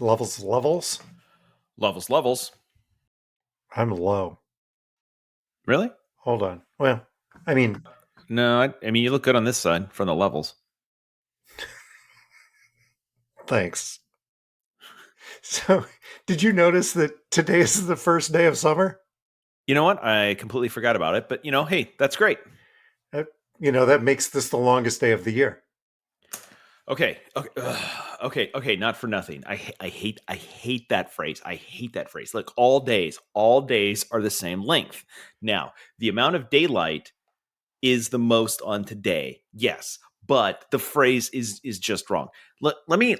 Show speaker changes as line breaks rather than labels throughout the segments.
Levels.
Levels.
I'm low.
Really?
Hold on. Well, I mean...
No, I mean, you look good on this side from the levels.
Thanks. So, did you notice that today is the first day of summer?
You know what? I completely forgot about it. But, hey, that's great.
That makes this the longest day of the year.
Okay. Not for nothing. I hate that phrase. I hate that phrase. Look, all days are the same length. Now, the amount of daylight is the most on today. Yes, but the phrase is just wrong. Let me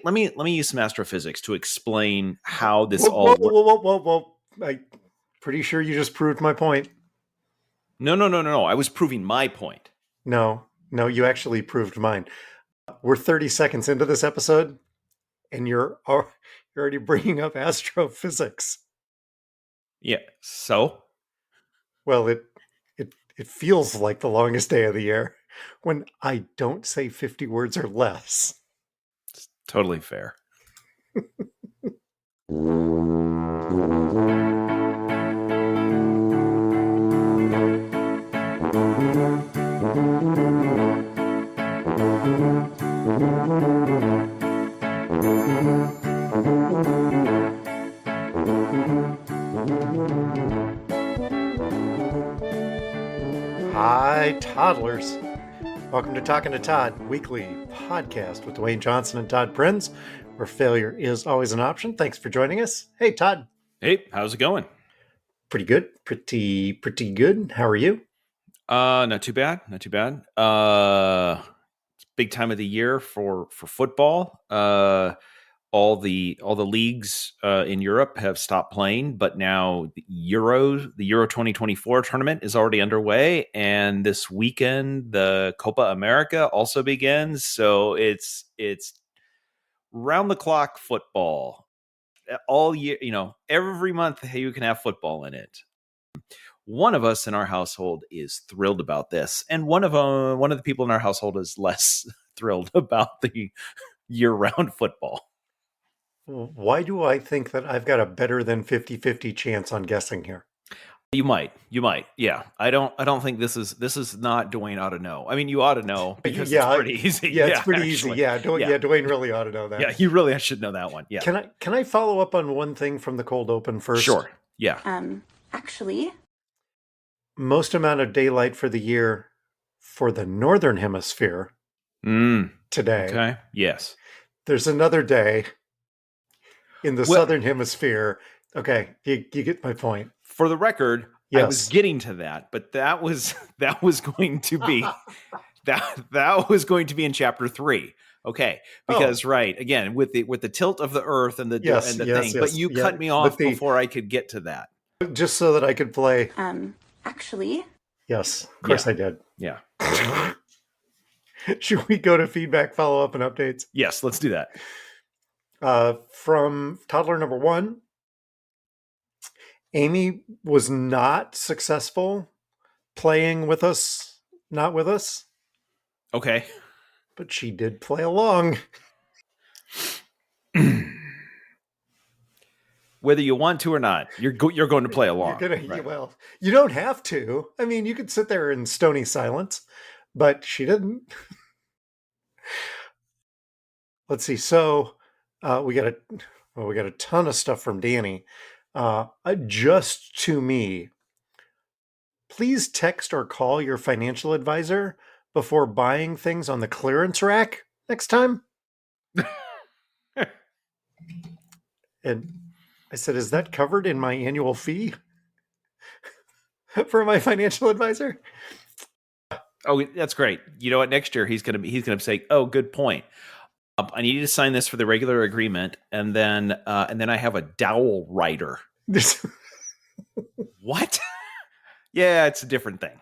use some astrophysics to explain how this all.
Whoa! I'm pretty sure you just proved my point.
No. I was proving my point.
No, you actually proved mine. We're 30 seconds into this episode, and you're already bringing up astrophysics.
Yeah. So?
Well, it feels like the longest day of the year when I don't say 50 words or less.
It's totally fair.
Hi, toddlers. Welcome to Talking to Todd, weekly podcast with Dwayne Johnson and Todd Prinz, where failure is always an option. Thanks for joining us. Hey, Todd.
Hey, how's it going?
Pretty good. Pretty good. How are you?
Not too bad. It's big time of the year for football. All the leagues in Europe have stopped playing, but now the Euro 2024 tournament is already underway, and this weekend the Copa America also begins. So it's round the clock football all year. Every month you can have football in it. One of us in our household is thrilled about this, and one of the people in our household is less thrilled about the year-round football.
Why do I think that I've got a better than 50-50 chance on guessing here?
You might. Yeah. I don't think this is not Dwayne ought to know. I mean, you ought to know because it's pretty easy.
Yeah, it's pretty easy. Yeah, Dwayne really ought to know that.
Yeah, you really should know that one. Yeah.
Can I follow up on one thing from the cold open first?
Sure. Yeah.
Actually,
most amount of daylight for the year for the northern hemisphere today.
Okay. Yes.
There's another day in the southern hemisphere. Okay, you get my point.
For the record,
yes.
I was getting to that, but that was going to be that was going to be in chapter 3. Okay, because right again with the tilt of the Earth and the thing, but you cut me off before I could get to that.
Just so that I could play.
Actually.
Yes, of course I did.
Yeah.
Should we go to feedback, follow up, and updates?
Yes, let's do that.
From toddler number 1, Amy was not successful playing with us, not with us.
Okay.
But she did play along.
Whether you want to or not, you're going to play along.
Right. Well, you don't have to. I mean, you could sit there in stony silence, but she didn't. Let's see. So we got a ton of stuff from Denny. Just to me, please text or call your financial advisor before buying things on the clearance rack next time. And I said, is that covered in my annual fee for my financial advisor?
Oh, that's great. You know what? Next year he's gonna say, "Oh, good point. I need you to sign this for the regular agreement, and then I have a dowel writer." What? Yeah, it's a different thing.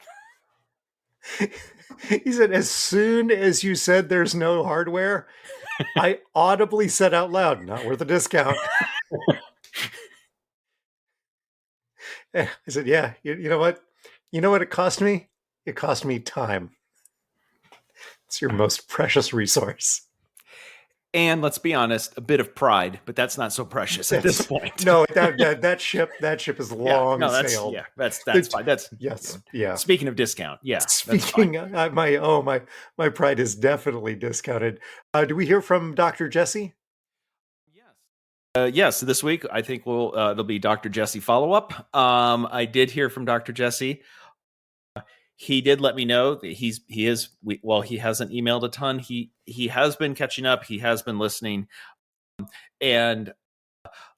He said, as soon as you said there's no hardware, I audibly said out loud, not worth a discount. I said, yeah, you know what? You know what it cost me? It cost me time. It's your most precious resource.
And let's be honest, a bit of pride, but that's not so precious at this point.
No, that ship is long sailed.
That's fine. That's
yes, yeah.
Speaking of discount,
Speaking, my pride is definitely discounted. Do we hear from Dr. Jesse?
Yes. This week, I think it'll be Dr. Jesse follow up. I did hear from Dr. Jesse. He did let me know that he hasn't emailed a ton. He has been catching up. He has been listening, and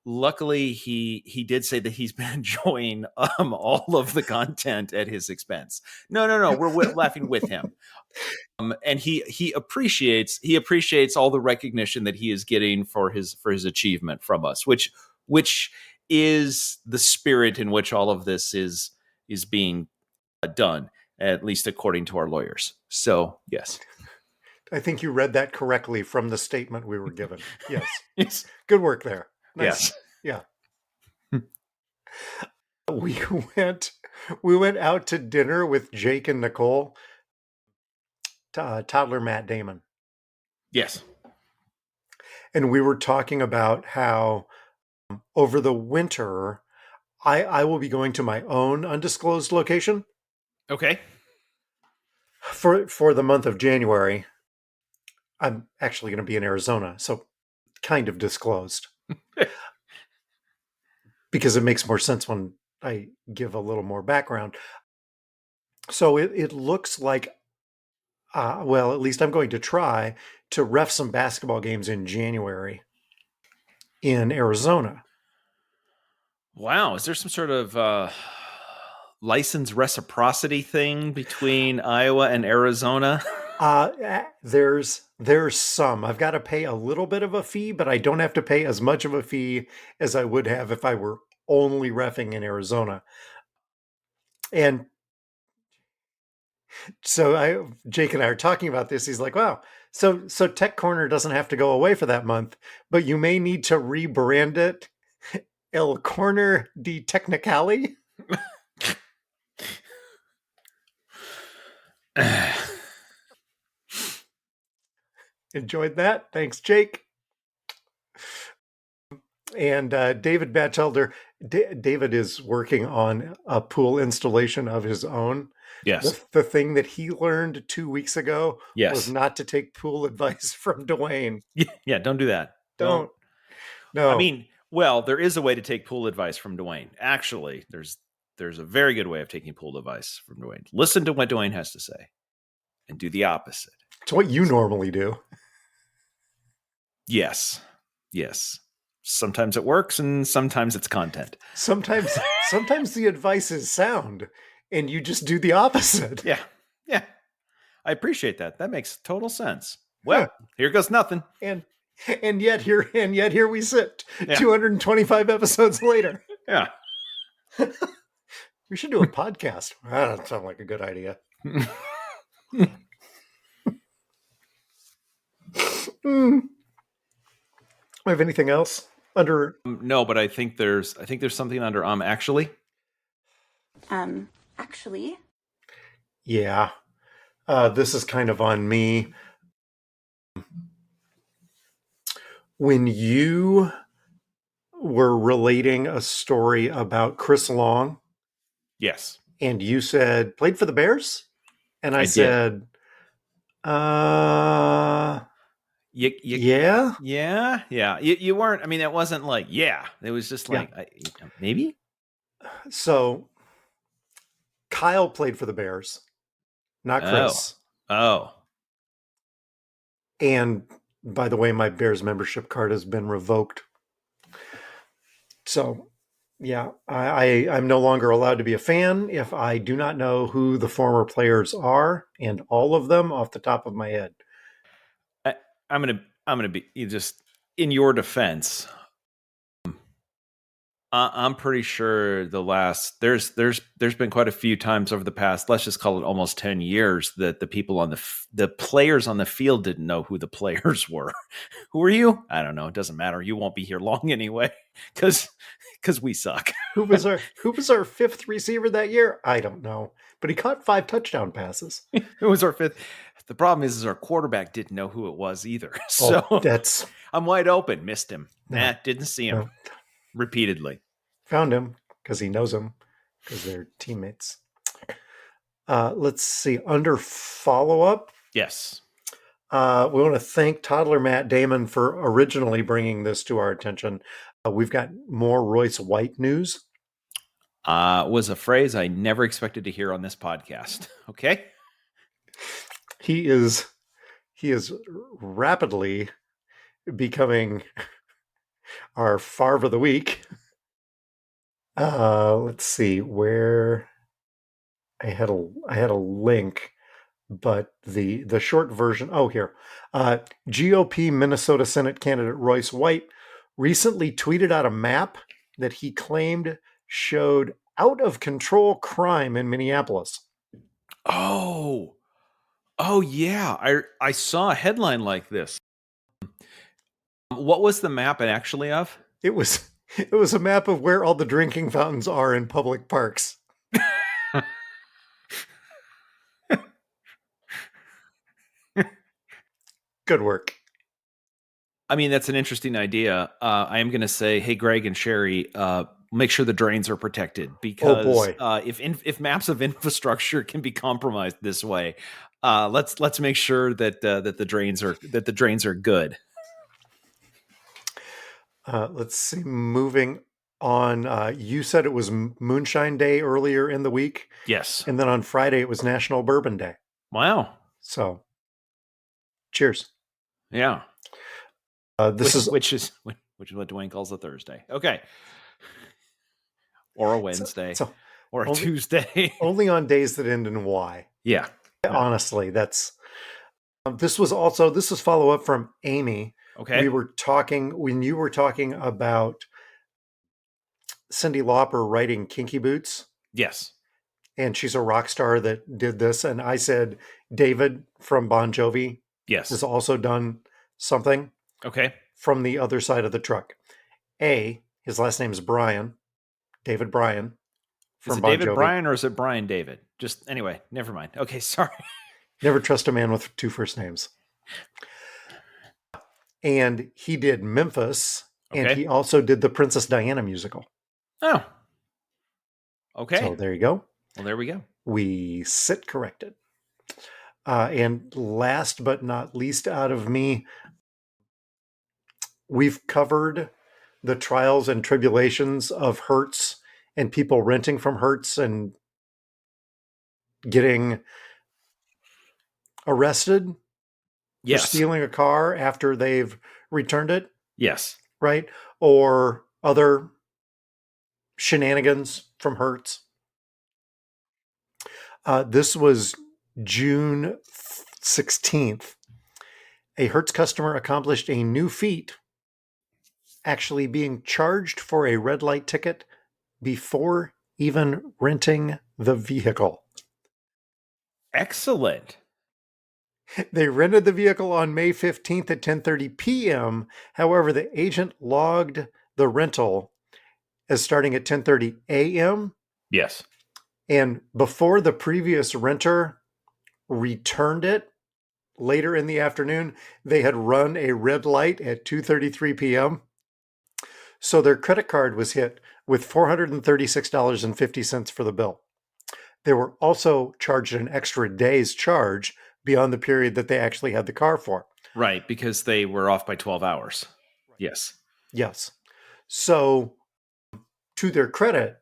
luckily he did say that he's been enjoying all of the content at his expense. No, we're laughing with him. And he appreciates all the recognition that he is getting for his achievement from us, which is the spirit in which all of this is being done, at least according to our lawyers. So yes,
I think you read that correctly from the statement we were given. Yes,
yes.
Good work there. Nice.
Yes,
yeah. We went out to dinner with Jake and Nicole. Toddler Matt Damon.
Yes.
And we were talking about how over the winter, I will be going to my own undisclosed location.
Okay.
For the month of January. I'm actually going to be in Arizona, so kind of disclosed. Because it makes more sense when I give a little more background. So it looks like, well, at least I'm going to try to ref some basketball games in January in Arizona.
Wow. Is there some sort of license reciprocity thing between Iowa and Arizona?
There's some. I've got to pay a little bit of a fee, but I don't have to pay as much of a fee as I would have if I were only reffing in Arizona. And so Jake and I are talking about this. He's like, wow, so Tech Corner doesn't have to go away for that month, but you may need to rebrand it El Corner de Technicali. Enjoyed that. Thanks, Jake. And David Batchelder, David is working on a pool installation of his own.
Yes.
The thing that he learned 2 weeks ago
was
not to take pool advice from Dwayne.
Yeah, don't do that.
Don't. No.
I mean, well, there is a way to take pool advice from Dwayne. Actually, there's a very good way of taking pool advice from Dwayne. Listen to what Dwayne has to say and do the opposite.
It's what you normally do.
Yes. Sometimes it works and sometimes it's content.
Sometimes the advice is sound and you just do the opposite.
Yeah. I appreciate that. That makes total sense. Well, Here goes nothing.
And yet here we sit 225 episodes later.
Yeah.
We should do a podcast. That doesn't sound like a good idea. Have anything else under?
No, but I think there's something under actually.
Actually.
Yeah. This is kind of on me. When you were relating a story about Chris Long.
Yes.
And you said played for the Bears? And I said, yeah.
You weren't. I mean, it wasn't like It was just like maybe.
So Kyle played for the Bears, not Chris.
Oh.
And by the way, my Bears membership card has been revoked. So yeah, I'm no longer allowed to be a fan if I do not know who the former players are, and all of them off the top of my head.
I'm gonna be just in your defense. I'm pretty sure there's been quite a few times over the past, let's just call it almost 10 years, that the people on the players on the field didn't know who the players were. Who are you? I don't know. It doesn't matter. You won't be here long anyway, because we suck.
Who was our fifth receiver that year? I don't know, but he caught 5 touchdown passes.
Who was our fifth? The problem is our quarterback didn't know who it was either. So
That's
I'm wide open. Missed him.
No.
Didn't see him.
No.
Repeatedly.
Found him because he knows him because they're teammates. Let's see. Under follow-up,
Yes.
we want to thank toddler Matt Damon for originally bringing this to our attention. We've got more Royce White news.
Was a phrase I never expected to hear on this podcast. Okay.
He is rapidly becoming our Favre of the week. Let's see where I had a link, but the short version. Oh, here. GOP Minnesota Senate candidate Royce White recently tweeted out a map that he claimed showed out of control crime in Minneapolis.
Oh yeah. I saw a headline like this. What was the map actually of?
It was a map of where all the drinking fountains are in public parks. Good work.
I mean, that's an interesting idea. I am going to say, hey, Greg and Sherry, make sure the drains are protected because
boy.
If maps of infrastructure can be compromised this way, let's make sure that the drains are good.
Let's see. Moving on. You said it was Moonshine Day earlier in the week.
Yes.
And then on Friday it was National Bourbon Day.
Wow.
So, cheers.
Yeah.
Which
is what Dwayne calls a Thursday. Okay. Or a Wednesday. Or a Tuesday.
Only on days that end in Y.
Yeah.
Honestly, that's this was follow up from Amy.
Okay.
When you were talking about Cyndi Lauper writing Kinky Boots.
Yes.
And she's a rock star that did this. And I said, David from Bon Jovi has also done something.
Okay.
From the other side of the truck. His last name is Brian. David Bryan.
Is it David Bryan or is it Brian David? Just anyway, never mind. Okay, sorry.
Never trust a man with two first names. And he did Memphis, and he also did the Princess Diana musical.
Oh. Okay.
So there you go.
Well, there we go.
We sit corrected. And last but not least out of me, we've covered the trials and tribulations of Hertz and people renting from Hertz and getting arrested for stealing a car after they've returned it.
Yes.
Right? Or other shenanigans from Hertz. This was June 16th. A Hertz customer accomplished a new feat, actually being charged for a red light ticket before even renting the vehicle.
Excellent.
They rented the vehicle on May 15th at 10:30 p.m. However, the agent logged the rental as starting at 10:30 a.m.
Yes.
And before the previous renter returned it later in the afternoon, they had run a red light at 2:33 p.m. So their credit card was hit with $436.50 for the bill. They were also charged an extra day's charge beyond the period that they actually had the car for.
Right, because they were off by 12 hours. Yes.
Yes. So to their credit,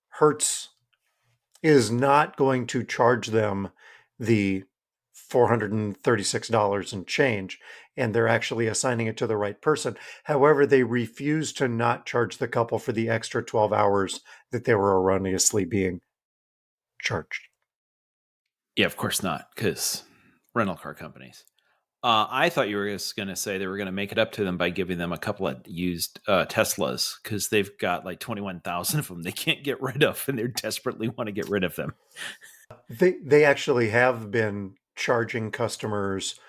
Hertz is not going to charge them the $436 and change, and they're actually assigning it to the right person. However, they refuse to not charge the couple for the extra 12 hours that they were erroneously being charged.
Yeah, of course not, because rental car companies. I thought you were just going to say they were going to make it up to them by giving them a couple of used Teslas, because they've got like 21,000 of them they can't get rid of, and they desperately want to get rid of them.
They actually have been charging customers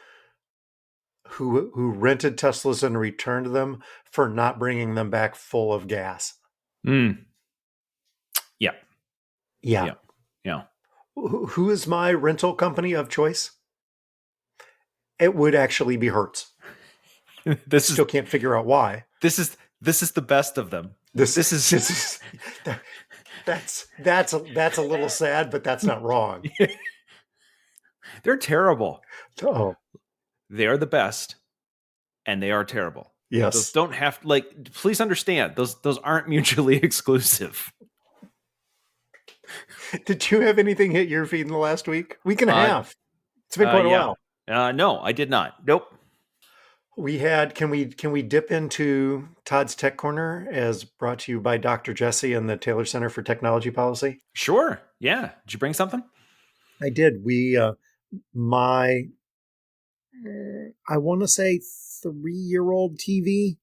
who rented Teslas and returned them for not bringing them back full of gas.
Yeah.
Yeah. Who is my rental company of choice? It would actually be Hertz.
This
Still
is
can't figure out why.
this is the best of them. This is
that's a little sad, but that's not wrong.
they're terrible.
Oh,
They are the best, and they are terrible. Those
yes.
don't have please understand, those aren't mutually exclusive.
Did you have anything hit your feed in the last week? Week and a half. It's been quite a
Yeah.
while.
No, I did not. Nope.
We had can we dip into Todd's Tech Corner as brought to you by Dr. Jesse and the Taylor Center for Technology Policy?
Sure. Yeah. Did you bring something?
I did. My I want to say 3-year-old TV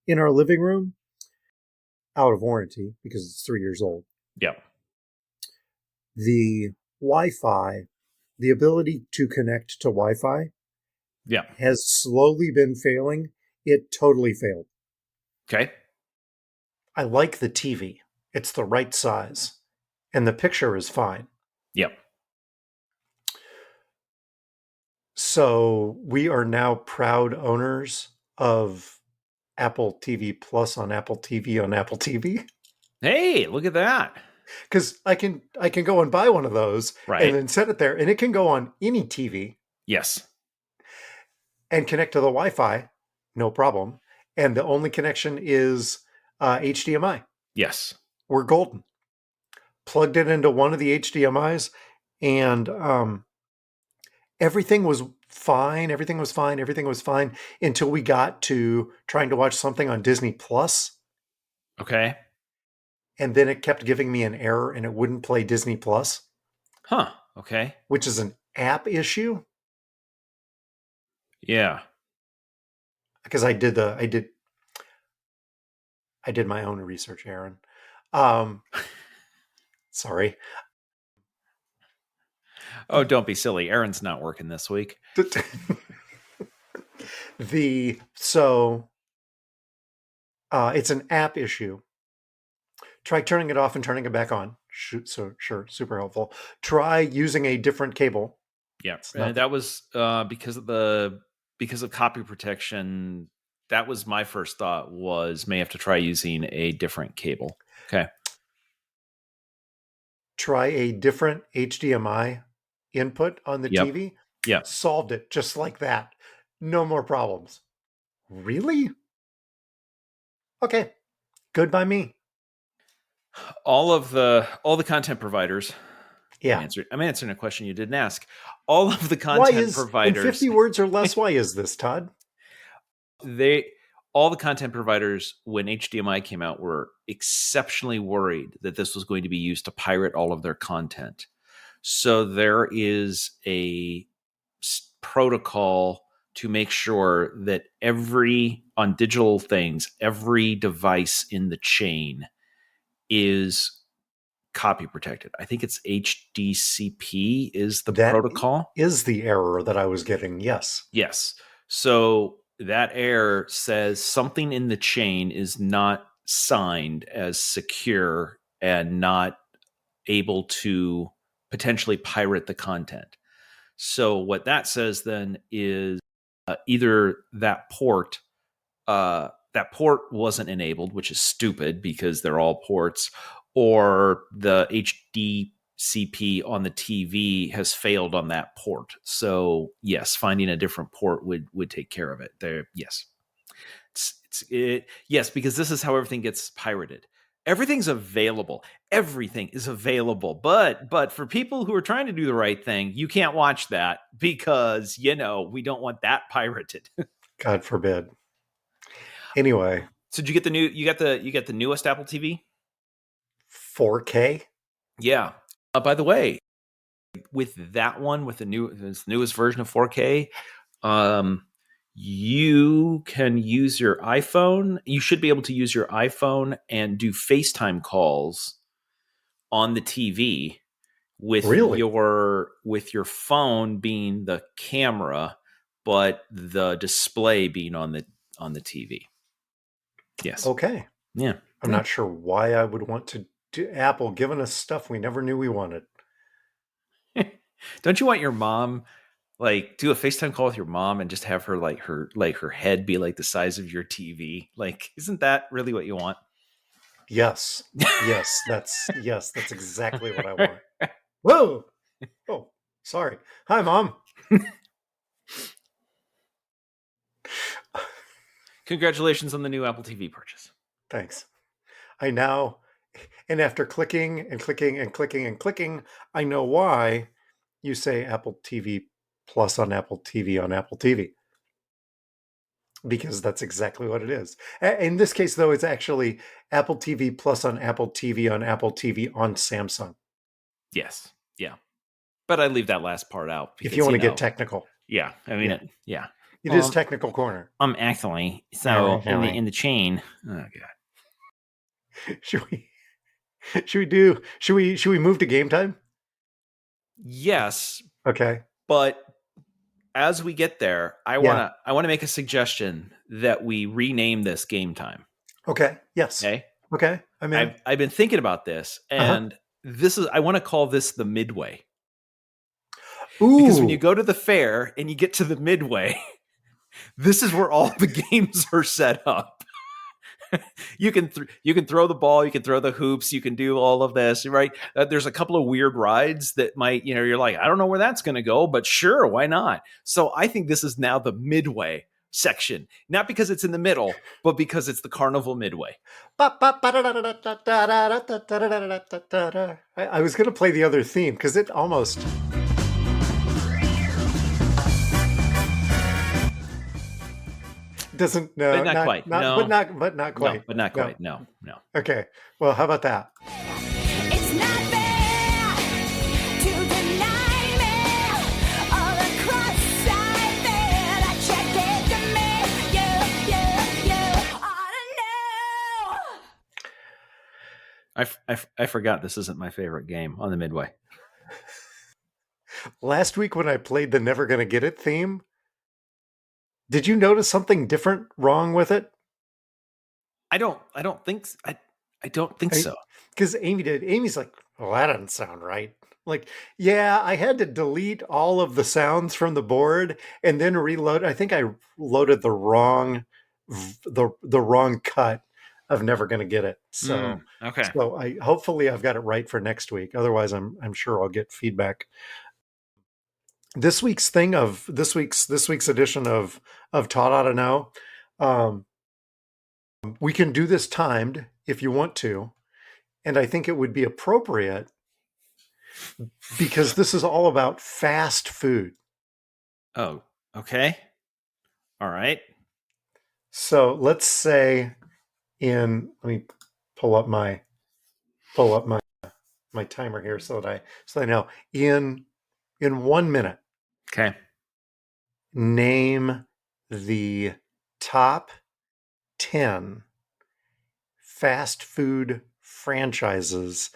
in our living room, out of warranty because it's 3 years old.
Yeah.
The Wi-Fi, the ability to connect to Wi-Fi,
Yeah.
has slowly been failing. It totally failed.
Okay.
I like the TV. It's the right size. And the picture is fine.
Yep.
So we are now proud owners of Apple TV Plus on Apple TV on Apple TV.
Hey, look at that.
Because I can go and buy one of those
Right.
and then set it there, and it can go on any TV
Yes.
and connect to the Wi-Fi, no problem. And the only connection is HDMI.
Yes.
We're golden. Plugged it into one of the HDMIs, and everything was fine. Everything was fine until we got to trying to watch something on Disney Plus.
Okay.
And then it kept giving me an error and it wouldn't play Disney Plus.
Huh. Okay.
Which is an app issue.
Yeah.
Because I did my own research, Aaron. Sorry.
Oh, don't be silly. Aaron's not working this week.
It's an app issue. Try turning it off and turning it back on. So sure, super helpful. Try using a different cable.
Yeah, and that was because of copy protection. That was my first thought, was may have to try using a different cable. Okay.
Try a different HDMI input on the TV.
Yeah.
Solved it just like that. No more problems. Really? Okay. Good by me.
All the content providers.
Yeah.
I'm answering a question you didn't ask. All of the content providers.
In 50 words or less, why is this, Todd?
All the content providers, when HDMI came out, were exceptionally worried that this was going to be used to pirate all of their content. So there is a protocol to make sure that on digital things, every device in the chain is copy protected. I think it's HDCP is the protocol.
Is the error that I was getting. Yes.
Yes. So that error says something in the chain is not signed as secure and not able to potentially pirate the content. So what that says then is either that port wasn't enabled, which is stupid because they're all ports, or the HDCP on the TV has failed on that port. So yes, finding a different port would take care of it. Yes, yes, because this is how everything gets pirated. Everything's available. Everything is available. But for people who are trying to do the right thing, you can't watch that because, we don't want that pirated.
God forbid. Anyway.
So did you get you get the newest Apple TV?
4K?
Yeah. By the way, with that one, with the newest version of 4K, you can use your iPhone. You should be able to use your iPhone and do FaceTime calls on the TV with your phone being the camera, but the display being on the TV. Yes.
Okay.
Yeah.
I'm not sure why I would want to do Apple giving us stuff we never knew we wanted.
Don't you want your mom Like, do a FaceTime call with your mom and just have her her head be like the size of your TV. Like, isn't that really what you want?
Yes. That's exactly what I want. Whoa. Oh, sorry. Hi, Mom.
Congratulations on the new Apple TV purchase.
Thanks. And after clicking and clicking and clicking and clicking, I know why you say Apple TV Plus on Apple TV on Apple TV. Because that's exactly what it is. In this case, though, it's actually Apple TV Plus on Apple TV on Apple TV on Samsung.
Yes. Yeah. But I leave that last part out.
If you want to get technical.
Yeah. I mean,
yeah. It is technical corner.
Actually, so in the chain. Oh God.
Should we move to game time?
Yes.
Okay.
But as we get there, I want to make a suggestion that we rename this game time.
Okay. Yes. Okay.
I've been thinking about this, and I want to call this the midway.
Ooh.
Because when you go to the fair and you get to the midway, this is where all the games are set up. You can throw the ball, you can throw the hoops, you can do all of this, right? There's a couple of weird rides that might, you're like, I don't know where that's going to go, but sure, why not? So I think this is now the midway section, not because it's in the middle, but because it's the carnival midway.
I was going to play the other theme because it almost... doesn't
but not quite.
But not quite.
But not quite. No.
Okay. Well, how about that?
It's not fair to deny me all the cross-eyed men. I check it to me. You ought to know.
I forgot this isn't my favorite game on the midway.
Last week when I played the Never Gonna Get It theme, did you notice something different wrong with it?
I don't think so.
Because Amy did. Amy's like, well, that doesn't sound right. Like, yeah, I had to delete all of the sounds from the board and then reload. I think I loaded the wrong cut of Never Gonna Get It. So
okay.
So hopefully I've got it right for next week. Otherwise, I'm sure I'll get feedback. This week's edition of Todd Ought to Know. We can do this timed if you want to, and I think it would be appropriate because this is all about fast food.
Oh, okay. All right.
So let's say let me pull up my timer here so I know in 1 minute.
Okay.
Name the top 10 fast food franchises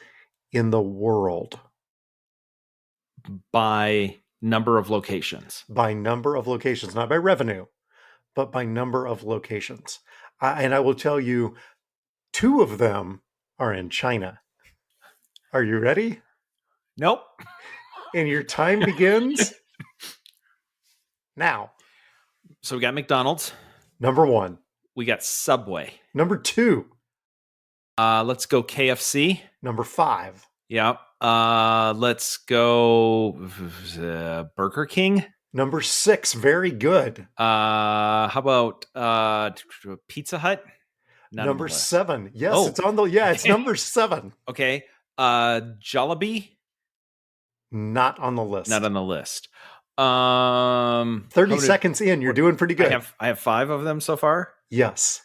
in the world.
By number of locations.
By number of locations, not by revenue, but by number of locations. And I will tell you, 2 of them are in China. Are you ready?
Nope.
And your time begins now.
So we got McDonald's.
Number 1.
We got Subway.
Number 2.
Let's go KFC.
Number 5.
Yeah. Let's go Burger King.
Number 6. Very good.
How about Pizza Hut?
Number 7. Yes, it's on the. Yeah, it's number 7.
Okay. Jollibee.
Not on the list.
Not on the list.
30 seconds in, you're doing pretty good.
I have 5 of them so far.
Yes.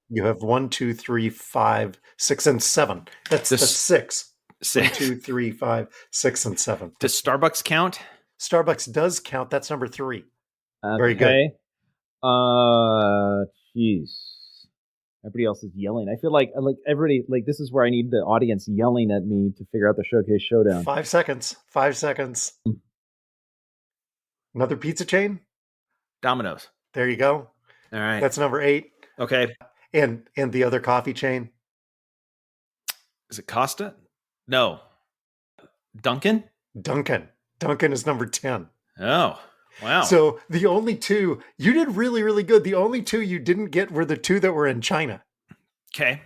You have 1, 2, 3, 5, 6, and 7. That's 6. 1, 2, 3, 5, 6, and 7.
Does Starbucks count?
Starbucks does count. That's number 3.
Okay.
Very good.
Jeez. Everybody else is yelling. I feel like everybody, like this is where I need the audience yelling at me to figure out the Showcase Showdown.
5 seconds. 5 seconds. Another pizza chain?
Domino's.
There you go.
All right.
That's number 8.
Okay.
And the other coffee chain?
Is it Costa? No. Dunkin'?
Dunkin' is number 10.
Oh. Wow.
So the only two you did really, really good. The only two you didn't get were the two that were in China.
Okay.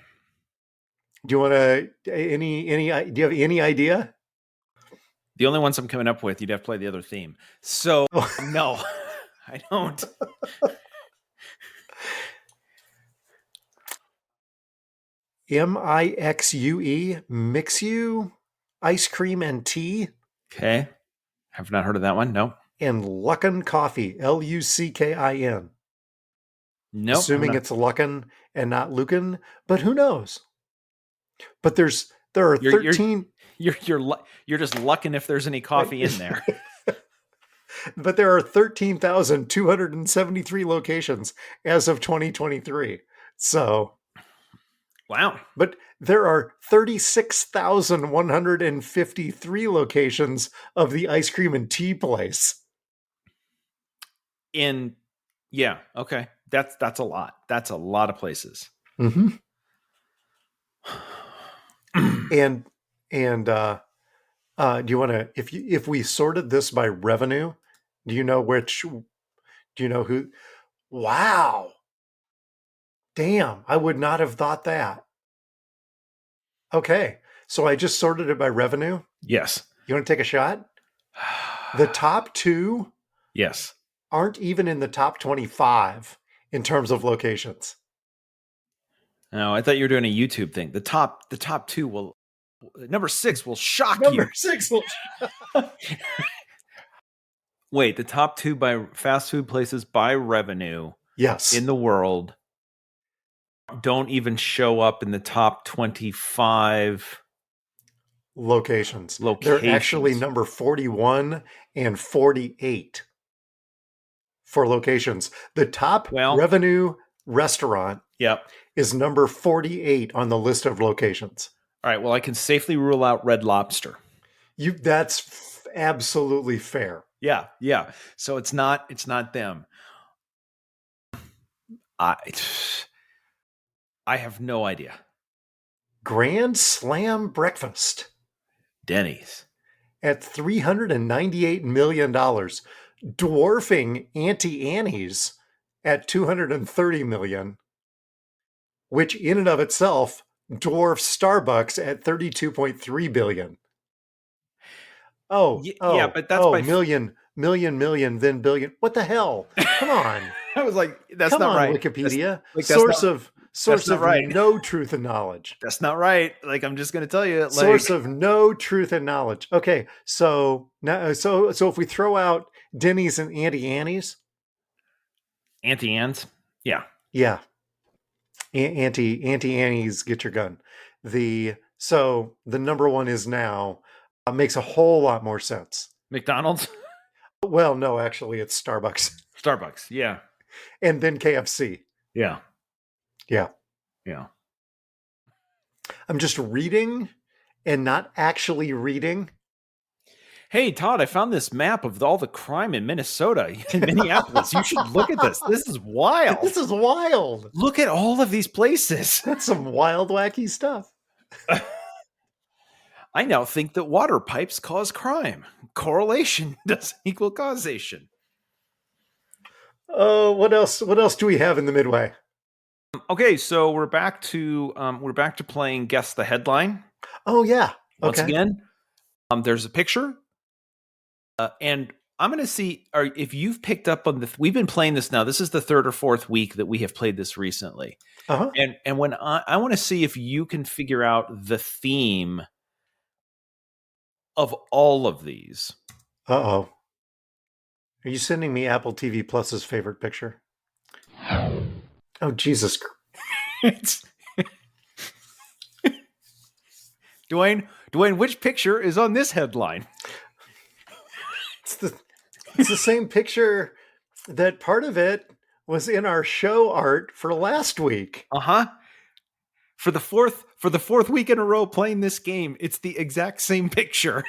Do you want to do you have any idea?
The only ones I'm coming up with, you'd have to play the other theme. So no, I don't.
Mixue, Mixu, ice cream and tea,
Okay. Have not heard of that one. No.
and Luckin Coffee, Luckin.
Nope.
Assuming it's Luckin and not Lucan, but who knows? But there are
You're-
13
you're just lucking if there's any coffee in there.
but there are 13,273 locations as of 2023. So,
Wow.
but there are 36,153 locations of the ice cream and tea place.
Yeah. Okay. That's a lot. That's a lot of places.
Mm-hmm. and do you want to if we sorted this by revenue, do you know who? Wow. Damn, I would not have thought that. Okay. So I just sorted it by revenue.
Yes.
You want to take a shot? The top two
Yes.
aren't even in the top 25 in terms of locations.
No, I thought you were doing a YouTube thing. The top two will number 6 will shock
Number
you.
6 will
Wait, the top 2 by fast food places by revenue
yes.
in the world don't even show up in the top 25
locations. They're actually
locations.
number 41 and 48 for locations. The top revenue restaurant
Yep.
is number 48 on the list of locations.
All right. Well, I can safely rule out Red Lobster.
That's absolutely fair.
Yeah. Yeah. So it's not them. I have no idea.
Grand Slam Breakfast
Denny's
at $398 million, dwarfing Auntie Annie's at $230 million, which in and of itself dwarfs Starbucks at $32.3 billion.
Yeah, but that's by
million, then billion. What the hell? Come on.
I was like, that's
Come
not
on,
right.
Wikipedia.
That's
Source
not
of
right.
no truth and knowledge.
That's not right. Like, I'm just going to tell you. Like,
Source of no truth and knowledge. Okay, so now, so if we throw out Denny's and Auntie Annie's,
Auntie Anne's, yeah,
Auntie Annie's, get your gun. So the number one is now makes a whole lot more sense.
McDonald's.
Well, no, actually, it's Starbucks.
Starbucks, yeah,
and then KFC.
Yeah.
I'm just reading and not actually reading.
Hey, Todd, I found this map of all the crime in Minnesota, in Minneapolis. You should look at this. This is wild.
This is wild.
Look at all of these places.
That's some wild, wacky stuff.
I now think that water pipes cause crime. Correlation doesn't equal causation.
Oh, what else? What else do we have in the Midway?
Okay, so we're back to playing Guess the Headline.
Oh yeah.
Once again, there's a picture, and I'm going to see if you've picked up on we've been playing this now. This is the third or fourth week that we have played this recently, and when I want to see if you can figure out the theme of all of these.
Uh-oh. Are you sending me Apple TV Plus's favorite picture? Oh, Jesus.
Dwayne, which picture is on this headline?
It's the same picture that part of it was in our show art for last week.
For the fourth week in a row playing this game, it's the exact same picture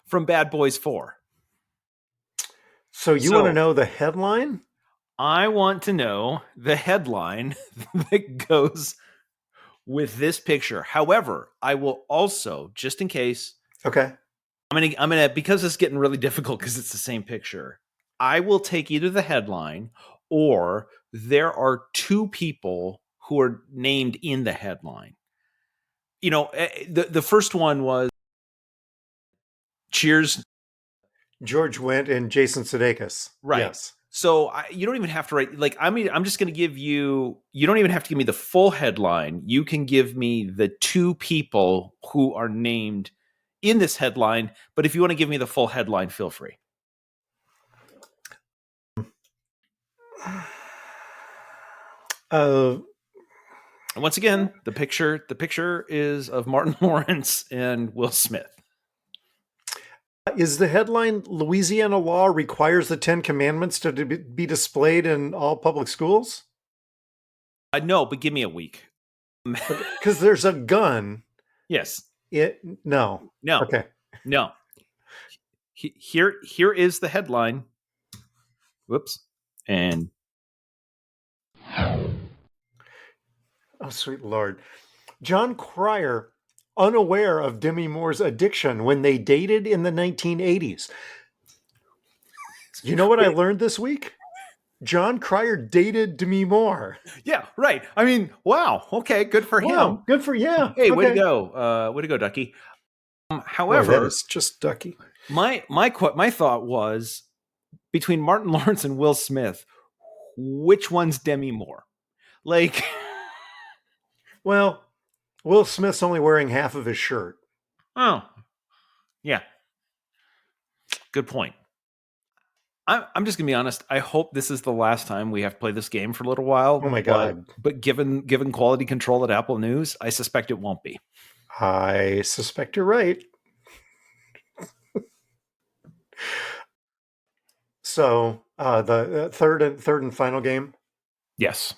from Bad Boys 4.
So you want to know the headline?
I want to know the headline that goes with this picture. However, I will also, just in case, I'm gonna because it's getting really difficult because it's the same picture. I will take either the headline or there are two people who are named in the headline. The first one was Cheers.
George Wendt and Jason Sudeikis.
Right.
Yes.
So you don't even have to write, like, I'm just going to give you don't even have to give me the full headline. You can give me the two people who are named in this headline. But if you want to give me the full headline, feel free. And once again, the picture is of Martin Lawrence and Will Smith.
Is the headline Louisiana law requires the 10 commandments to be displayed in all public schools?
No, but give me a week.
Because there's a gun.
Yes.
No. Okay.
No. Here is the headline. Whoops. And
oh, sweet Lord. John Cryer, unaware of Demi Moore's addiction when they dated in the 1980s. You know what I learned this week? John Cryer dated Demi Moore.
Yeah, right. I mean, wow. Okay, good for him.
Good for you.
Hey, way to go. Way to go, Ducky. However,
that is just Ducky.
My thought was between Martin Lawrence and Will Smith, which one's Demi Moore? Like,
well, Will Smith's only wearing half of his shirt.
Oh, yeah. Good point. I'm just gonna be honest. I hope this is the last time we have to play this game for a little while.
Oh my God.
But given quality control at Apple News, I suspect it won't be.
I suspect you're right. So the third and final game.
Yes.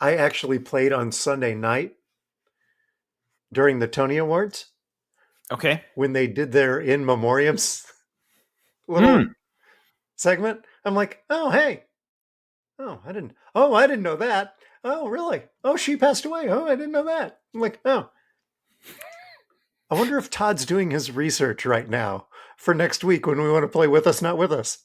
I actually played on Sunday night during the Tony Awards.
Okay.
When they did their in memoriams little segment. I'm like, oh, hey. Oh, I didn't know that. Oh, really? Oh, she passed away. Oh, I didn't know that. I'm like, oh. I wonder if Todd's doing his research right now for next week when we want to play With Us, Not With Us.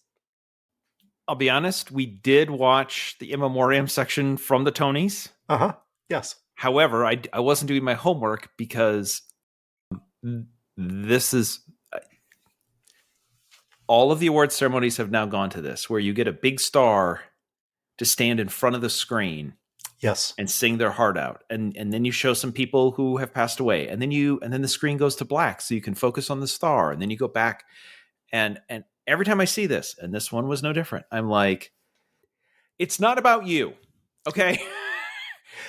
I'll be honest, we did watch the in memoriam section from the Tonys.
Uh-huh. Yes.
However, I wasn't doing my homework because this is... all of the award ceremonies have now gone to this, where you get a big star to stand in front of the screen.
Yes.
And sing their heart out. And then you show some people who have passed away. And then the screen goes to black so you can focus on the star. And then you go back. And every time I see this, and this one was no different, I'm like, it's not about you. Okay.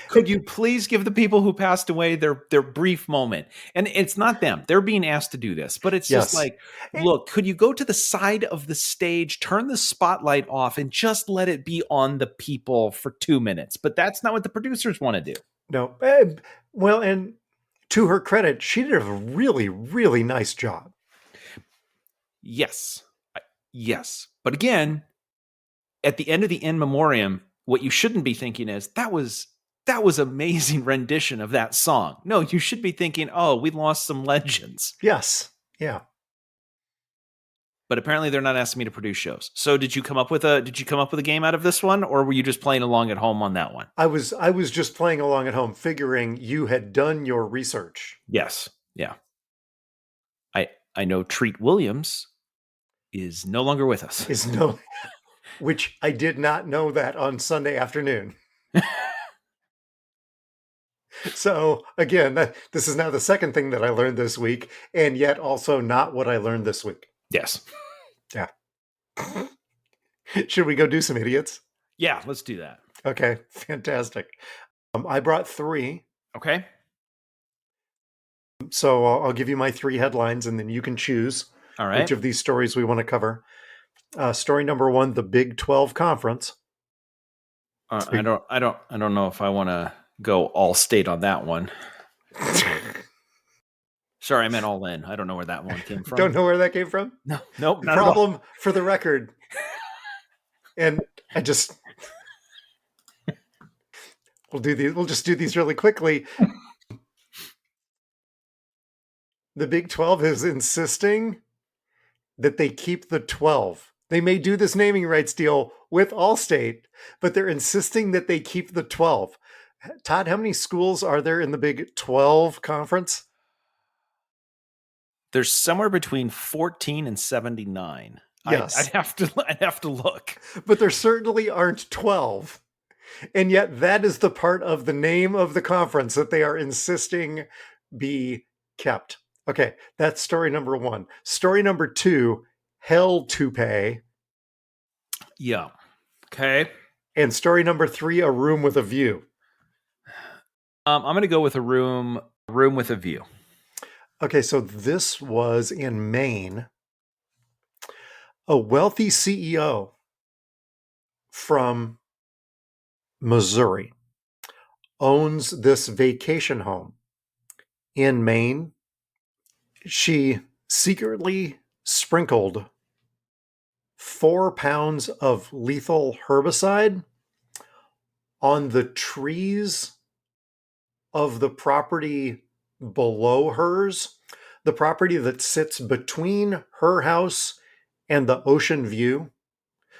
Could you please give the people who passed away their brief moment? And it's not them. They're being asked to do this. But it's just like, look, could you go to the side of the stage, turn the spotlight off, and just let it be on the people for 2 minutes? But that's not what the producers want to do.
No. Well, and to her credit, she did a really, really nice job.
Yes. Yes. But again, at the end of the in memoriam, what you shouldn't be thinking is, that was amazing rendition of that song. No, you should be thinking, oh, we lost some legends.
Yes. Yeah.
But apparently they're not asking me to produce shows. So did you come up with a game out of this one, or were you just playing along at home on that one?
I was just playing along at home, figuring you had done your research.
Yes. Yeah. I know Treat Williams is no longer with us.
Which I did not know that on Sunday afternoon. So again, this is now the second thing that I learned this week, and yet also not what I learned this week.
Yes.
Yeah. Should we go do some idiots?
Yeah, let's do that.
Okay, fantastic. I brought 3.
Okay.
So I'll give you my 3 headlines, and then you can choose which of these stories we want to cover. Story number 1: the Big 12 Conference.
I don't know if I want to go all state on that one. Sorry, I meant all in. I don't know where that one came from.
Don't know where that came from?
No, nope. Not
Problem for the record. And we'll just do these really quickly. The Big 12 is insisting that they keep the 12. They may do this naming rights deal with Allstate, but they're insisting that they keep the 12. Todd, how many schools are there in the Big 12 conference?
There's somewhere between 14 and 79.
Yes.
I'd have to look.
But there certainly aren't 12. And yet that is the part of the name of the conference that they are insisting be kept. Okay, that's story number 1. Story number 2, hell to pay.
Yeah. Okay.
And story number 3, a room with a view.
I'm going to go with a room with a view.
Okay, so this was in Maine. A wealthy CEO from Missouri owns this vacation home in Maine. She secretly sprinkled 4 pounds of lethal herbicide on the trees of the property below hers, the property that sits between her house and the ocean view.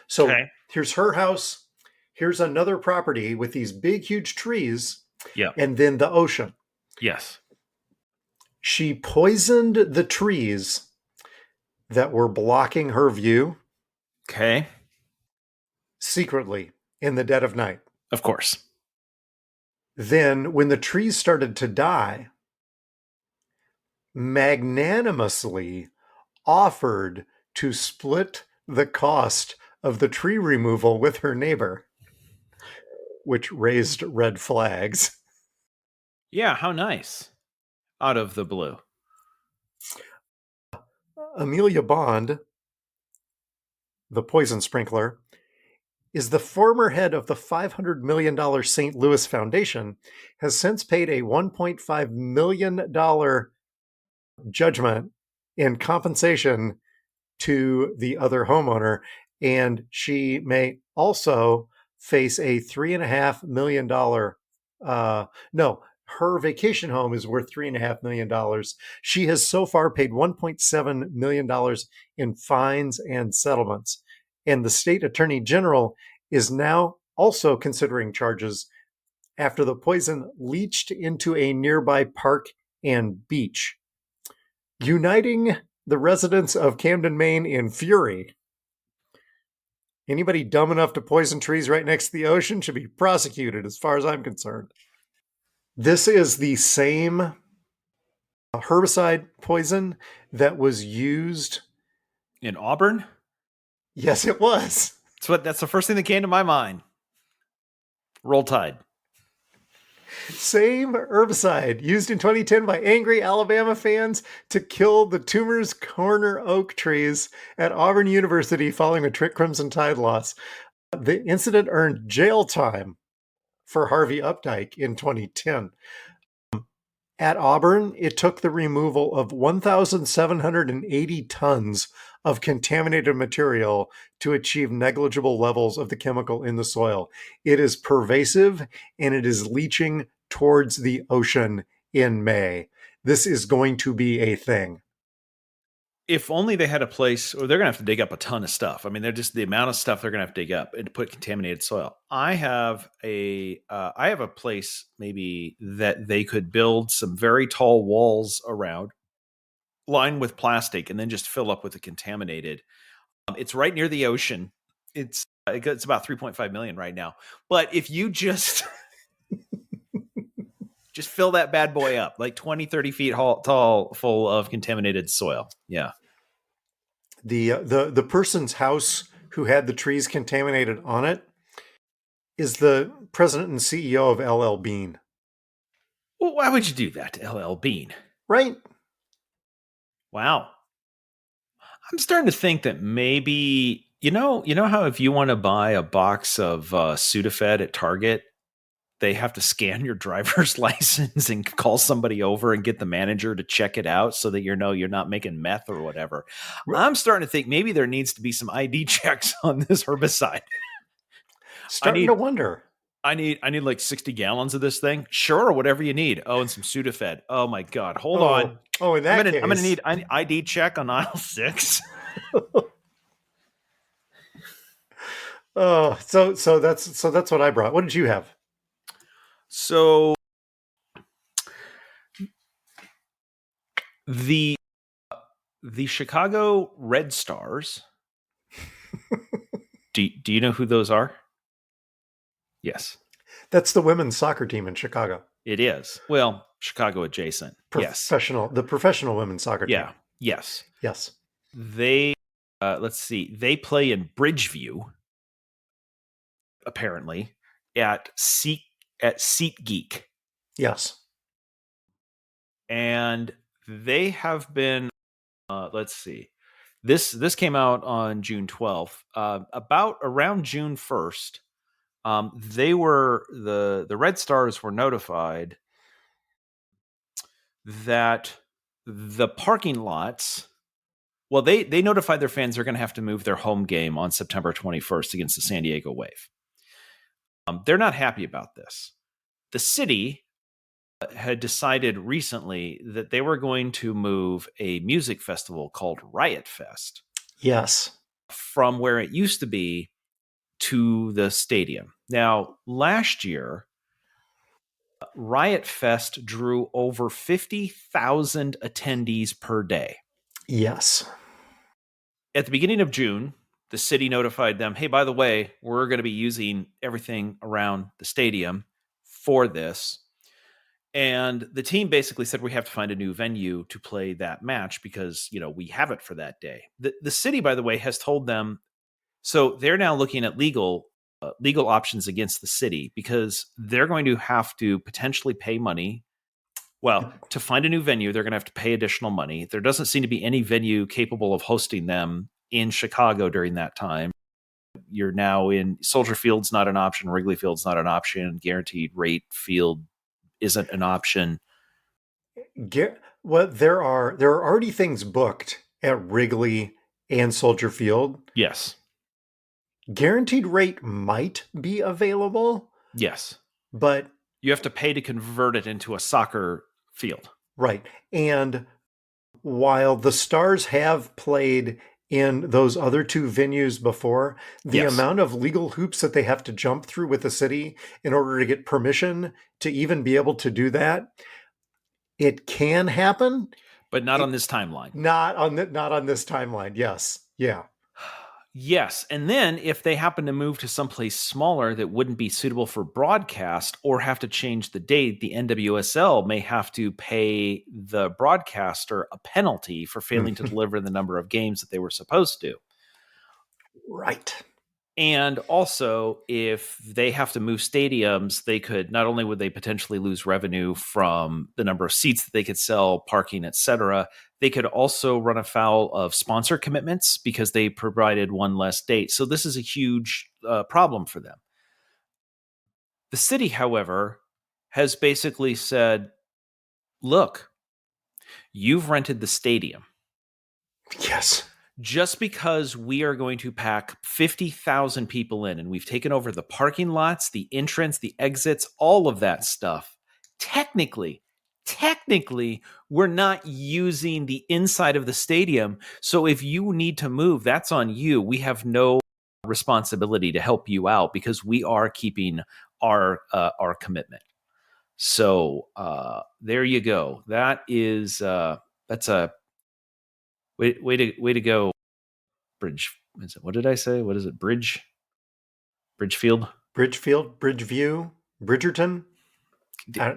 So Here's her house. Here's another property with these big, huge trees.
Yeah.
And then the ocean.
Yes.
She poisoned the trees that were blocking her view.
Okay.
Secretly in the dead of night.
Of course.
Then when the trees started to die, magnanimously offered to split the cost of the tree removal with her neighbor, which raised red flags.
Yeah, how nice. Out of the blue.
Amelia Bond, the poison sprinkler, is the former head of the $500 million St. Louis Foundation, has since paid a $1.5 million judgment in compensation to the other homeowner, and she may also face a $3.5 million. Her vacation home is worth $3.5 million. She has so far paid $1.7 million in fines and settlements. And the state attorney general is now also considering charges after the poison leached into a nearby park and beach, uniting the residents of Camden, Maine in fury. Anybody dumb enough to poison trees right next to the ocean should be prosecuted, as far as I'm concerned. This is the same herbicide poison that was used
in Auburn?
Yes, it was.
That's the first thing that came to my mind. Roll Tide.
Same herbicide used in 2010 by angry Alabama fans to kill the Tumors Corner oak trees at Auburn University following a Crimson Tide loss. The incident earned jail time for Harvey Updike in 2010. At Auburn, it took the removal of 1,780 tons of contaminated material to achieve negligible levels of the chemical in the soil. It is pervasive and it is leaching towards the ocean in May. This is going to be a thing.
If only they had a place, or they're going to have to dig up a ton of stuff. I mean, they're just the amount of stuff they're going to have to dig up and to put contaminated soil. I have a place maybe that they could build some very tall walls around, lined with plastic, and then just fill up with the contaminated. It's right near the ocean. It's about 3.5 million right now. But if you just just fill that bad boy up, like 20, 30 feet tall, full of contaminated soil. Yeah.
The person's house who had the trees contaminated on it is the president and CEO of LL Bean.
Well, why would you do that to LL Bean?
Right.
Wow. I'm starting to think that maybe, you know how if you want to buy a box of Sudafed at Target, they have to scan your driver's license and call somebody over and get the manager to check it out so that you're not making meth or whatever. Right. I'm starting to think maybe there needs to be some ID checks on this herbicide.
Starting to wonder.
I need like 60 gallons of this thing. Sure, whatever you need. Oh, and some Sudafed. Oh my God. Hold on.
Oh, in that case.
I'm gonna need an ID check on aisle 6.
Oh, so that's what I brought. What did you have?
So the Chicago Red Stars. Do you know who those are? Yes,
That's the women's soccer team in Chicago.
it is. Well, Chicago adjacent. Yes.
The professional women's soccer team.
Yeah. Yes.
Yes.
They let's see. They play in Bridgeview, apparently, at SeatGeek.
Yes.
And they have been let's see. This came out on June 12th. About around June 1st, they were the Red Stars were notified that the parking lots, well, they notified their fans they're going to have to move their home game on September 21st against the San Diego Wave. They're not happy about this. The city had decided recently that they were going to move a music festival called Riot Fest
Yes.
from where it used to be to the stadium. Now, last year, Riot Fest drew over 50,000 attendees per day.
Yes.
At the beginning of June, the city notified them, hey, by the way, we're going to be using everything around the stadium for this. And the team basically said, we have to find a new venue to play that match because, we have it for that day. The city, by the way, has told them, so they're now looking at legal options against the city because they're going to have to potentially pay money. Well, to find a new venue, they're going to have to pay additional money. There doesn't seem to be any venue capable of hosting them in Chicago during that time. You're now in Soldier Field's not an option. Wrigley Field's not an option. Guaranteed Rate Field isn't an option.
Well, there are already things booked at Wrigley and Soldier Field.
Yes.
Guaranteed Rate might be available.
Yes.
But
you have to pay to convert it into a soccer field.
Right. And while the Stars have played in those other two venues before, the amount of legal hoops that they have to jump through with the city in order to get permission to even be able to do that, it can happen.
But not on this timeline.
Not on this timeline. Yes. Yeah.
Yes. And then if they happen to move to someplace smaller that wouldn't be suitable for broadcast or have to change the date, the NWSL may have to pay the broadcaster a penalty for failing to deliver the number of games that they were supposed to.
Right.
And also, if they have to move stadiums, they could, not only would they potentially lose revenue from the number of seats that they could sell, parking, etc., they could also run afoul of sponsor commitments because they provided one less date. So this is a huge problem for them. The city, however, has basically said, look, you've rented the stadium.
Yes.
Just because we are going to pack 50,000 people in and we've taken over the parking lots, the entrance, the exits, all of that stuff, technically, we're not using the inside of the stadium. So if you need to move, that's on you. We have no responsibility to help you out because we are keeping our commitment. So there you go. That is that's a way to go. Bridge. What did I say? What is it? Bridgefield?
Bridgeview, Bridgerton.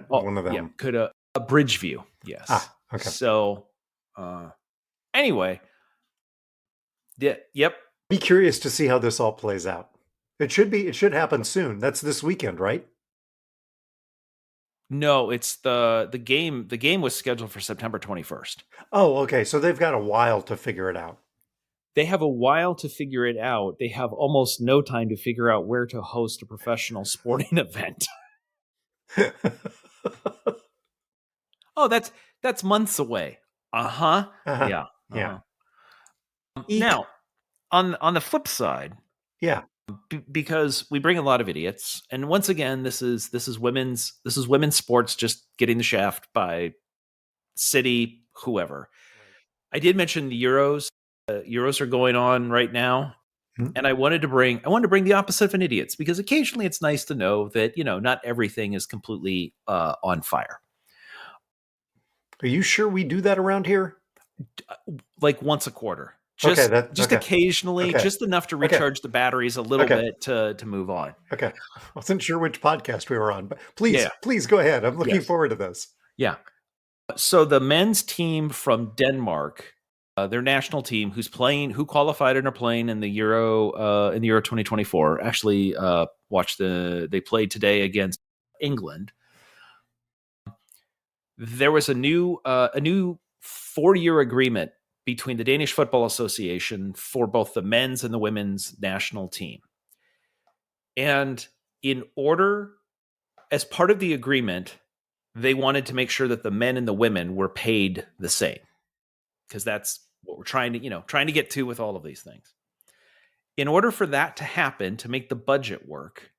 One of them.
Yeah, could a Bridgeview. Yes.
Okay.
So, anyway, yep.
Be curious to see how this all plays out. It should happen soon. That's this weekend, right?
No, it's the game. The game was scheduled for September 21st.
Oh, okay. So they've got a while to figure it out.
They have a while to figure it out. They have almost no time to figure out where to host a professional sporting event. Oh, that's months away. Uh-huh. Yeah.
Yeah.
Now, on the flip side,
yeah,
because we bring a lot of idiots, and once again, this is women's sports just getting the shaft by city, whoever. I did mention the Euros. Euros are going on right now.
Mhm.
And I wanted to bring the opposite of an idiots, because occasionally it's nice to know that, not everything is completely on fire.
Are you sure we do that around here?
Like once a quarter.
Okay,
Just
okay.
occasionally,
Okay.
just enough to recharge the batteries a little
Okay.
bit to move on.
Okay. I wasn't sure which podcast we were on, but please,
Yeah.
please go ahead. I'm looking
Yes.
forward to this.
Yeah. So the men's team from Denmark, their national team, who qualified and are playing in the Euro 2024, actually they played today against England. There was a new 4-year agreement between the Danish Football Association for both the men's and the women's national team. And as part of the agreement, they wanted to make sure that the men and the women were paid the same, because that's what we're trying to get to with all of these things. In order for that to happen, to make the budget work,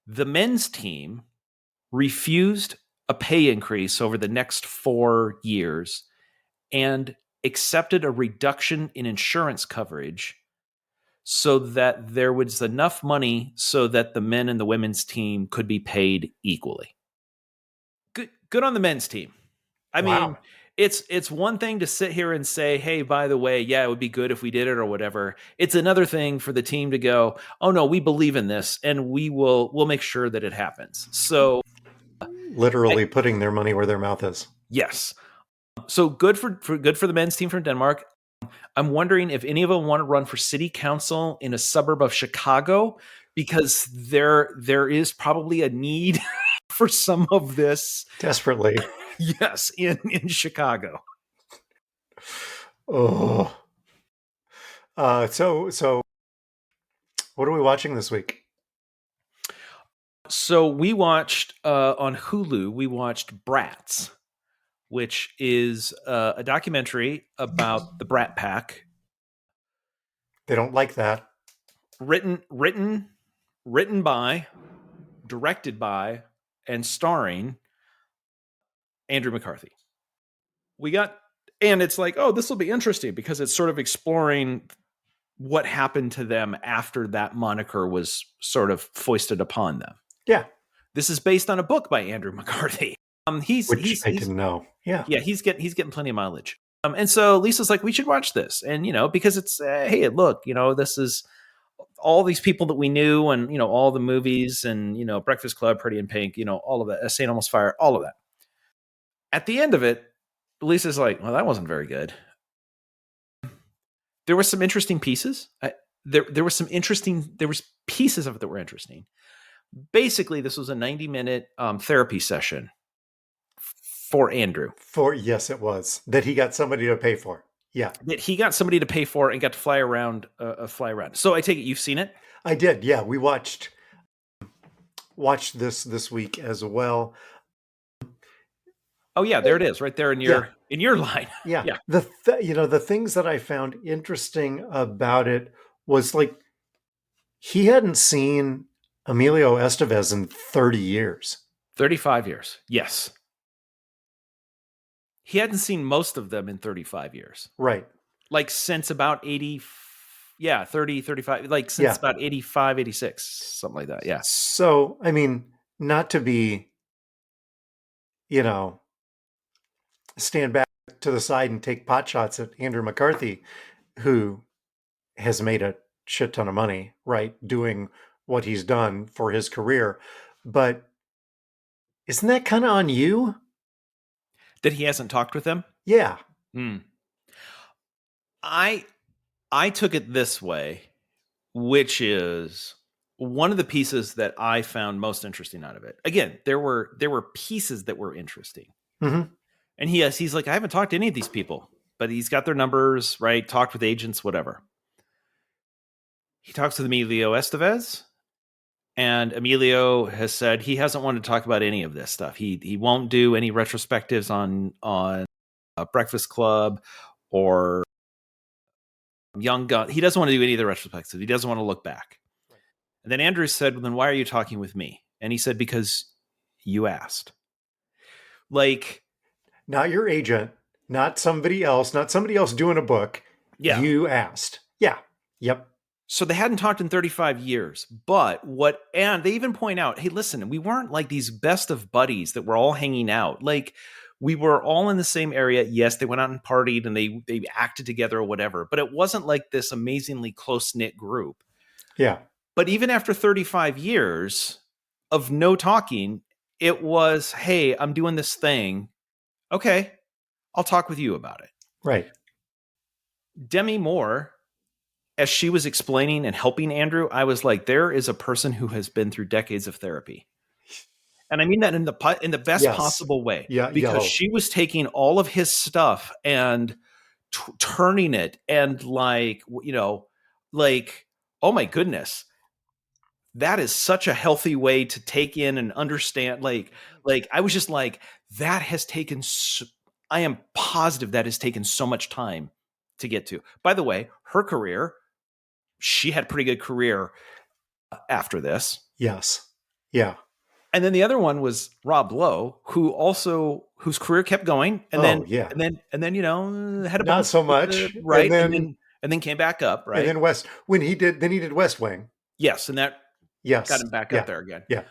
the men's team refused a pay increase over the next 4 years and accepted a reduction in insurance coverage so that there was enough money so that the men and the women's team could be paid equally. Good on the men's team. I mean, it's one thing to sit here and say, hey, by the way, yeah, it would be good if we did it or whatever. It's another thing for the team to go, oh no, we believe in this and we'll make sure that it happens. So
literally putting their money where their mouth is.
Yes. So good for the men's team from Denmark. I'm wondering if any of them want to run for city council in a suburb of Chicago, because there is probably a need for some of this
desperately.
Yes, in Chicago.
Oh. So what are we watching this week?
So we watched on Hulu, we watched Brats, which is a documentary about the Brat Pack.
They don't like that.
Written by, directed by, and starring Andrew McCarthy. And it's like, oh, this will be interesting because it's sort of exploring what happened to them after that moniker was sort of foisted upon them.
Yeah.
This is based on a book by Andrew McCarthy.
I didn't know. Yeah.
Yeah, he's getting plenty of mileage. And so Lisa's like, we should watch this. And, because it's, hey, look, this is all these people that we knew and, all the movies and, Breakfast Club, Pretty in Pink, all of that, St. Elmo's Fire, all of that. At the end of it, Lisa's like, well, that wasn't very good. There were some interesting pieces. There was pieces of it that were interesting. Basically, this was a 90-minute therapy session for Andrew.
Yes, it was. That he got somebody to pay for. Yeah.
That he got somebody to pay for and got to fly around. So I take it you've seen it?
I did. Yeah, we watched this week as well.
Oh yeah, there it is, right there in your line.
Yeah. Yeah. The things that I found interesting about it was like he hadn't seen Emilio Estevez in 30 years.
35 years. Yes. He hadn't seen most of them in 35 years.
Right.
Like since about 30, 35, like since about 85, 86, something like that. Yeah.
So, I mean, not to be, stand back to the side and take pot shots at Andrew McCarthy, who has made a shit ton of money, right, doing what he's done for his career. But isn't that kind of on you?
That he hasn't talked with them?
Yeah.
I took it this way, which is one of the pieces that I found most interesting out of it. Again, there were pieces that were interesting.
Mm-hmm.
And he's like, I haven't talked to any of these people, but he's got their numbers, right? Talked with agents, whatever. He talks with Emilio Estevez, and Emilio has said he hasn't wanted to talk about any of this stuff. He won't do any retrospectives on Breakfast Club or Young Gun. He doesn't want to do any of the retrospectives. He doesn't want to look back. And then Andrew said, well, then why are you talking with me? And he said, because you asked. Like,
not your agent, not somebody else doing a book.
Yeah.
You asked. Yeah. Yep.
So they hadn't talked in 35 years, and they even point out, hey, listen, we weren't like these best of buddies that were all hanging out. Like we were all in the same area. Yes, they went out and partied and they acted together or whatever, but it wasn't like this amazingly close-knit group.
Yeah.
But even after 35 years of no talking, it was, hey, I'm doing this thing. Okay, I'll talk with you about it.
Right.
Demi Moore, as she was explaining and helping Andrew, I was like, there is a person who has been through decades of therapy. And I mean that in the best possible way.
Yeah,
because she was taking all of his stuff and turning it and like, oh my goodness, that is such a healthy way to take in and understand. Like I was just like, that has taken, I am positive that has taken so much time to get to. By the way, her career, she had a pretty good career after this.
Yes. Yeah.
And then the other one was Rob Lowe, whose career kept going, and then had a
not so much,
right, and then came back up, right,
and then he did West Wing,
yes, and that got him back up there again,
yeah.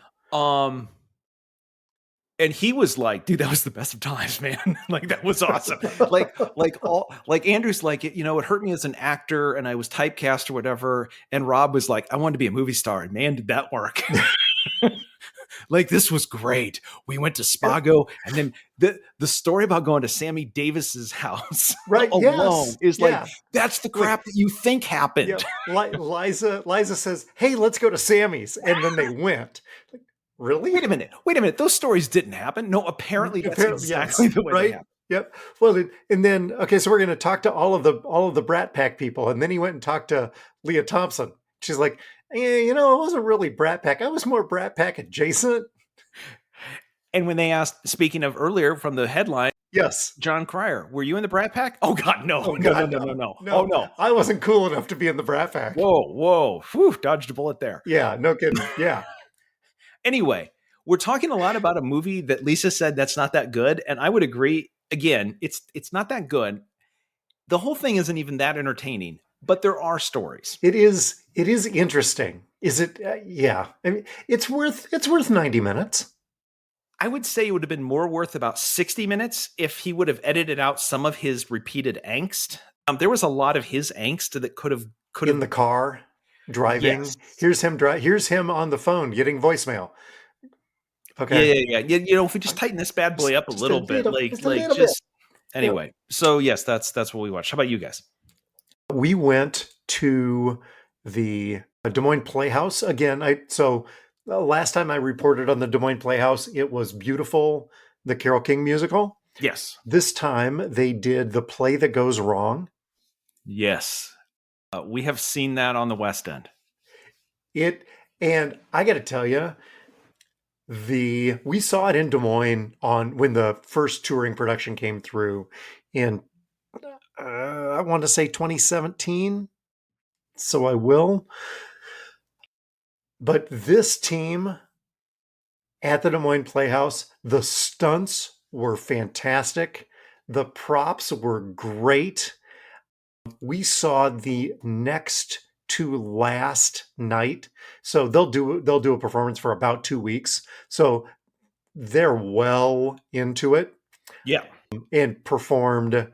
And he was like, dude, that was the best of times, man. Like, that was awesome. like Andrew's like, it hurt me as an actor and I was typecast or whatever. And Rob was like, I wanted to be a movie star, and man, did that work. Like, this was great. We went to Spago, and then the story about going to Sammy Davis's house
right
alone is like, that's the crap that you think happened.
Yeah. Liza says, hey, let's go to Sammy's. And then they went. Like, really?
Wait a minute. Those stories didn't happen. No, apparently that's exactly the way they happened.
Yep. Well, and then, okay, so we're going to talk to all of the Brat Pack people. And then he went and talked to Leah Thompson. She's like, it wasn't really Brat Pack. I was more Brat Pack adjacent.
And when they asked, speaking of earlier from the headline,
yes,
John Cryer, were you in the Brat Pack? Oh God, no. Oh, God, no. Oh no,
I wasn't cool enough to be in the Brat Pack.
Whoa. Whew, dodged a bullet there.
Yeah, no kidding. Yeah.
Anyway, we're talking a lot about a movie that Lisa said that's not that good, and I would agree. Again, it's not that good. The whole thing isn't even that entertaining, but there are stories.
It is interesting. Is it? Yeah. I mean, it's worth 90 minutes.
I would say it would have been more worth about 60 minutes if he would have edited out some of his repeated angst. There was a lot of his angst that could have
in the car driving. Yes. Here's him on the phone getting voicemail. Okay.
Yeah. If we just tighten this bad boy up a little bit, anyway.
Yep.
So yes, that's what we watched. How about you guys?
We went to the Des Moines Playhouse again. Last time I reported on the Des Moines Playhouse, it was beautiful. The Carole King musical.
Yes.
This time they did The Play That Goes Wrong.
Yes. We have seen that on the West End.
And I got to tell you, we saw it in Des Moines when the first touring production came through in, I want to say 2017. So I will. But this team at the Des Moines Playhouse, the stunts were fantastic. The props were great. We saw the next to last night. So they'll do a performance for about 2 weeks. So they're well into it.
Yeah.
And performed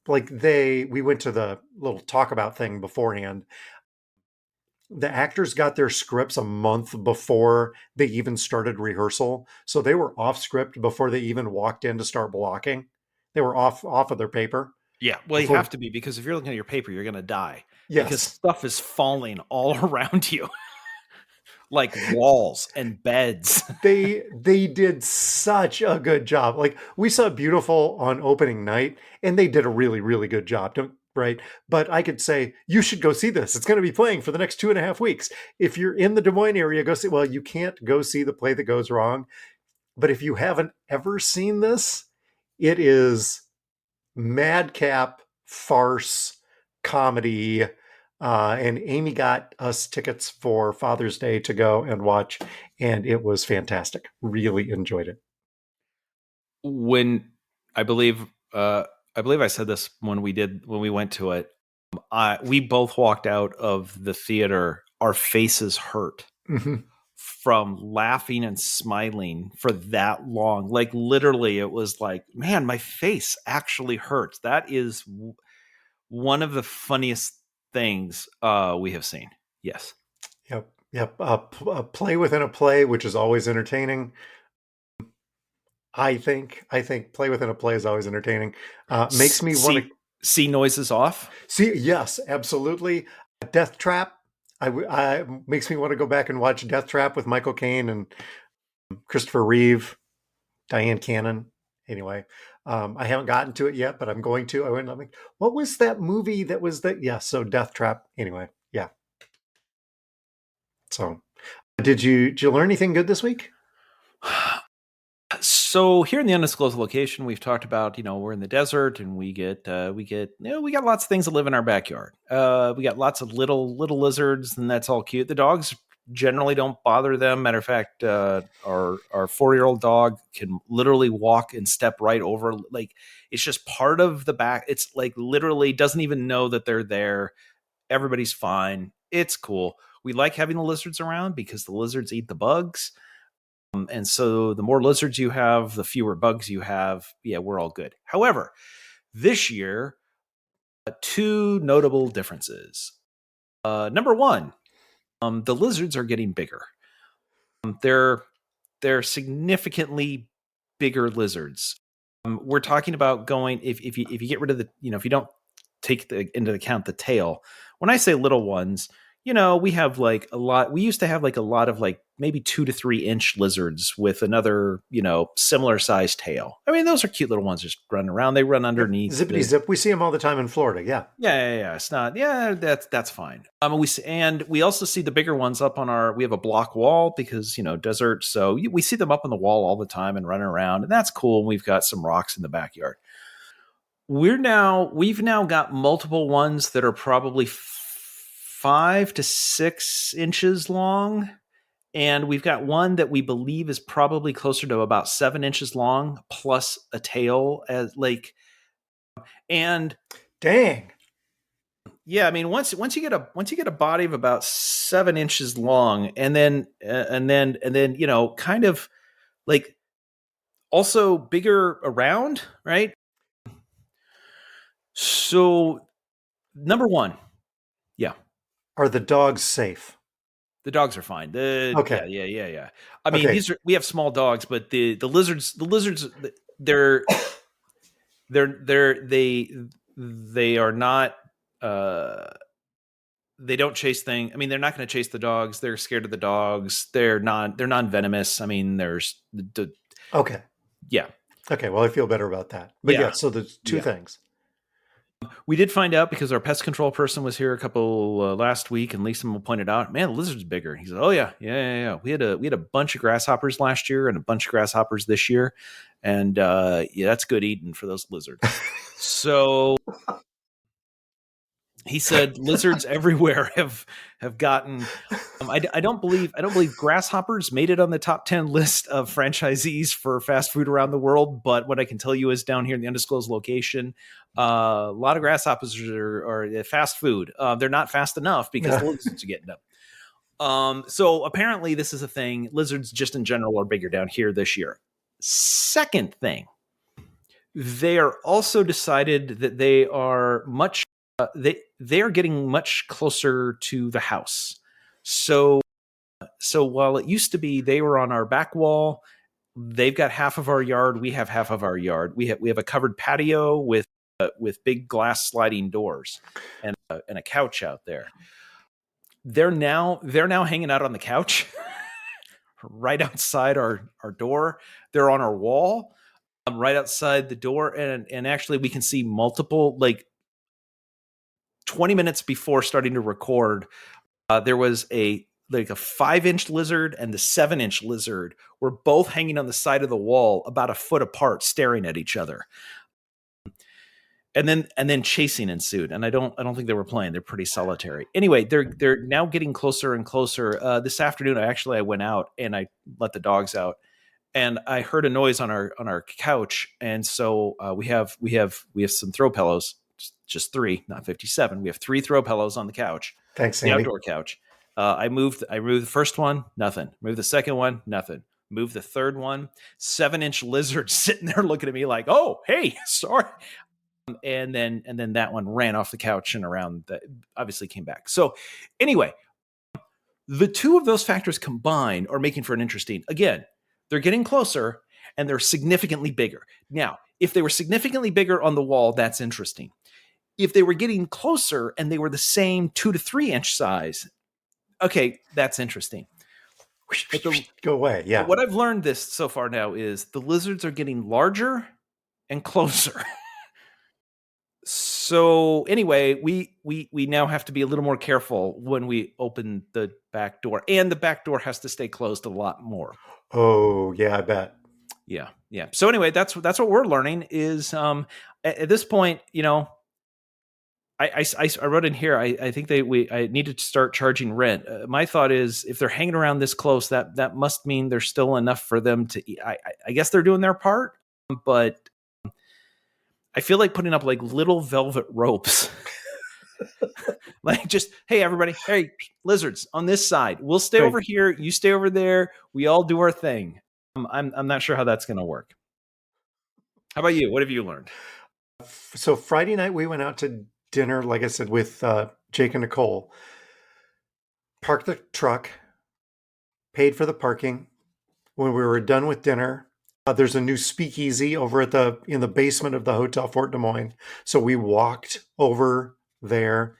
we went to the little talk about thing beforehand. The actors got their scripts a month before they even started rehearsal. So they were off script before they even walked in to start blocking. They were off of their paper.
Yeah. Well, you have to be, because if you're looking at your paper, you're going to die.
Yes.
Because stuff is falling all around you. Like walls and beds.
They did such a good job. Like, we saw Beautiful on opening night, and they did a really, really good job. Right. But I could say, you should go see this. It's going to be playing for the next 2.5 weeks. If you're in the Des Moines area, go see. Well, you can't go see The Play That Goes Wrong. But if you haven't ever seen this, it is madcap farce comedy. And Amy got us tickets for Father's Day to go and watch. And it was fantastic. Really enjoyed it.
When I believe believe I said this when we went to it. We both walked out of the theater. Our faces hurt from laughing and smiling for that long. Like literally, it was like, man, my face actually hurts. That is one of the funniest things we have seen. Yes.
Yep. A play within a play, which is always entertaining. I think play within a play is always entertaining. Makes me want to
see noises off.
see. Yes, absolutely. Death Trap. I makes me want to go back and watch Death Trap with Michael Caine and Christopher Reeve, Diane Cannon. Anyway, I haven't gotten to it yet, but I'm going to. I went. I'm like, what was that movie that was that? Yeah, so Death Trap. Anyway, yeah. So, did you learn anything good this week?
So here in the undisclosed location, we've talked about, we're in the desert and we got lots of things that live in our backyard. We got lots of little lizards, and that's all cute. The dogs generally don't bother them. Matter of fact, our 4-year-old dog can literally walk and step right over. Like, it's just part of the back. It's like literally doesn't even know that they're there. Everybody's fine. It's cool. We like having the lizards around because the lizards eat the bugs. And so the more lizards you have, the fewer bugs you have. Yeah, we're all good. However, this year, 2 notable differences. Number one, the lizards are getting bigger. They're significantly bigger lizards. We're talking about going if you get rid of the if you don't take into account the tail. When I say little ones, we have like a lot. We used to have like a lot of like maybe 2 to 3 inch lizards with another, similar sized tail. I mean, those are cute little ones just running around. They run underneath.
Zippity zip. We see them all the time in Florida. Yeah.
Yeah. It's not. Yeah, that's fine. We also see the bigger ones up on we have a block wall because, desert. So we see them up on the wall all the time and running around, and that's cool. We've got some rocks in the backyard. We've now got multiple ones that are probably 5 to 6 inches long. And we've got one that we believe is probably closer to about 7 inches long, plus a tail and
dang.
Yeah, I mean, once you get a body of about 7 inches long, and then kind of like also bigger around, right? So, number one, yeah.
Are the dogs safe?
The dogs are fine.
Okay.
Yeah. I mean, we have small dogs, but the lizards, they are not. They don't chase things. I mean, they're not going to chase the dogs. They're scared of the dogs. They're non-venomous. I mean,
okay.
Yeah.
Okay. Well, I feel better about that. But yeah so there's 2 things.
We did find out because our pest control person was here a couple last week, and Lisa pointed out, man, the lizard's bigger. He said, "Oh yeah. We had a bunch of grasshoppers last year and a bunch of grasshoppers this year, and that's good eating for those lizards." So he said, lizards everywhere have gotten. I don't believe grasshoppers made it on the top 10 list of franchisees for fast food around the world. But what I can tell you is down here in the undisclosed location, a lot of grasshoppers are fast food. They're not fast enough because the lizards are getting them. So apparently this is a thing. Lizards just in general are bigger down here this year. Second thing, they are also decided that they are much. They are getting much closer to the house. So while it used to be they were on our back wall, they've got half of our yard. We have half of our yard. We have a covered patio with big glass sliding doors and a couch out there. They're now hanging out on the couch right outside our door. They're on our wall right outside the door, and actually we can see multiple 20 minutes before starting to record, there was a 5-inch lizard and the 7-inch lizard were both hanging on the side of the wall about a foot apart, staring at each other. And then chasing ensued. And I don't think they were playing. They're pretty solitary. Anyway, they're now getting closer and closer. This afternoon, I went out and I let the dogs out. and I heard a noise on our couch, and so we have some throw pillows, just 3, not 57. We have 3 throw pillows on the couch,
Thanks,
the
Andy.
outdoor couch. I moved the first one, nothing. Moved the second one, nothing. Moved the third one, 7-inch lizard sitting there looking at me like, "Oh, hey, sorry." And then that one ran off the couch and around. Obviously came back. So anyway, the two of those factors combined are making for an interesting. Again, they're getting closer and they're significantly bigger. Now, if they were significantly bigger on the wall, that's interesting. If they were getting closer and they were the same 2 to 3 inch size, okay, that's interesting. But
Go away. Yeah.
what I've learned this so far now is the lizards are getting larger and closer. So anyway, we now have to be a little more careful when we open the back door, and the back door has to stay closed a lot more.
Oh, yeah, I bet.
Yeah. So anyway, that's what we're learning is at this point, I wrote in here. I think I needed to start charging rent. My thought is if they're hanging around this close, that must mean there's still enough for them to eat. I guess they're doing their part, but I feel like putting up like little velvet ropes. Like just, hey, everybody, hey, lizards on this side. We'll stay over here. You stay over there. We all do our thing. I'm not sure how that's going to work. How about you? What have you learned?
So Friday night we went out to dinner, like I said, with Jake and Nicole. Parked the truck, paid for the parking. When we were done with dinner, there's a new speakeasy over in the basement of the Hotel Fort Des Moines. So we walked over there.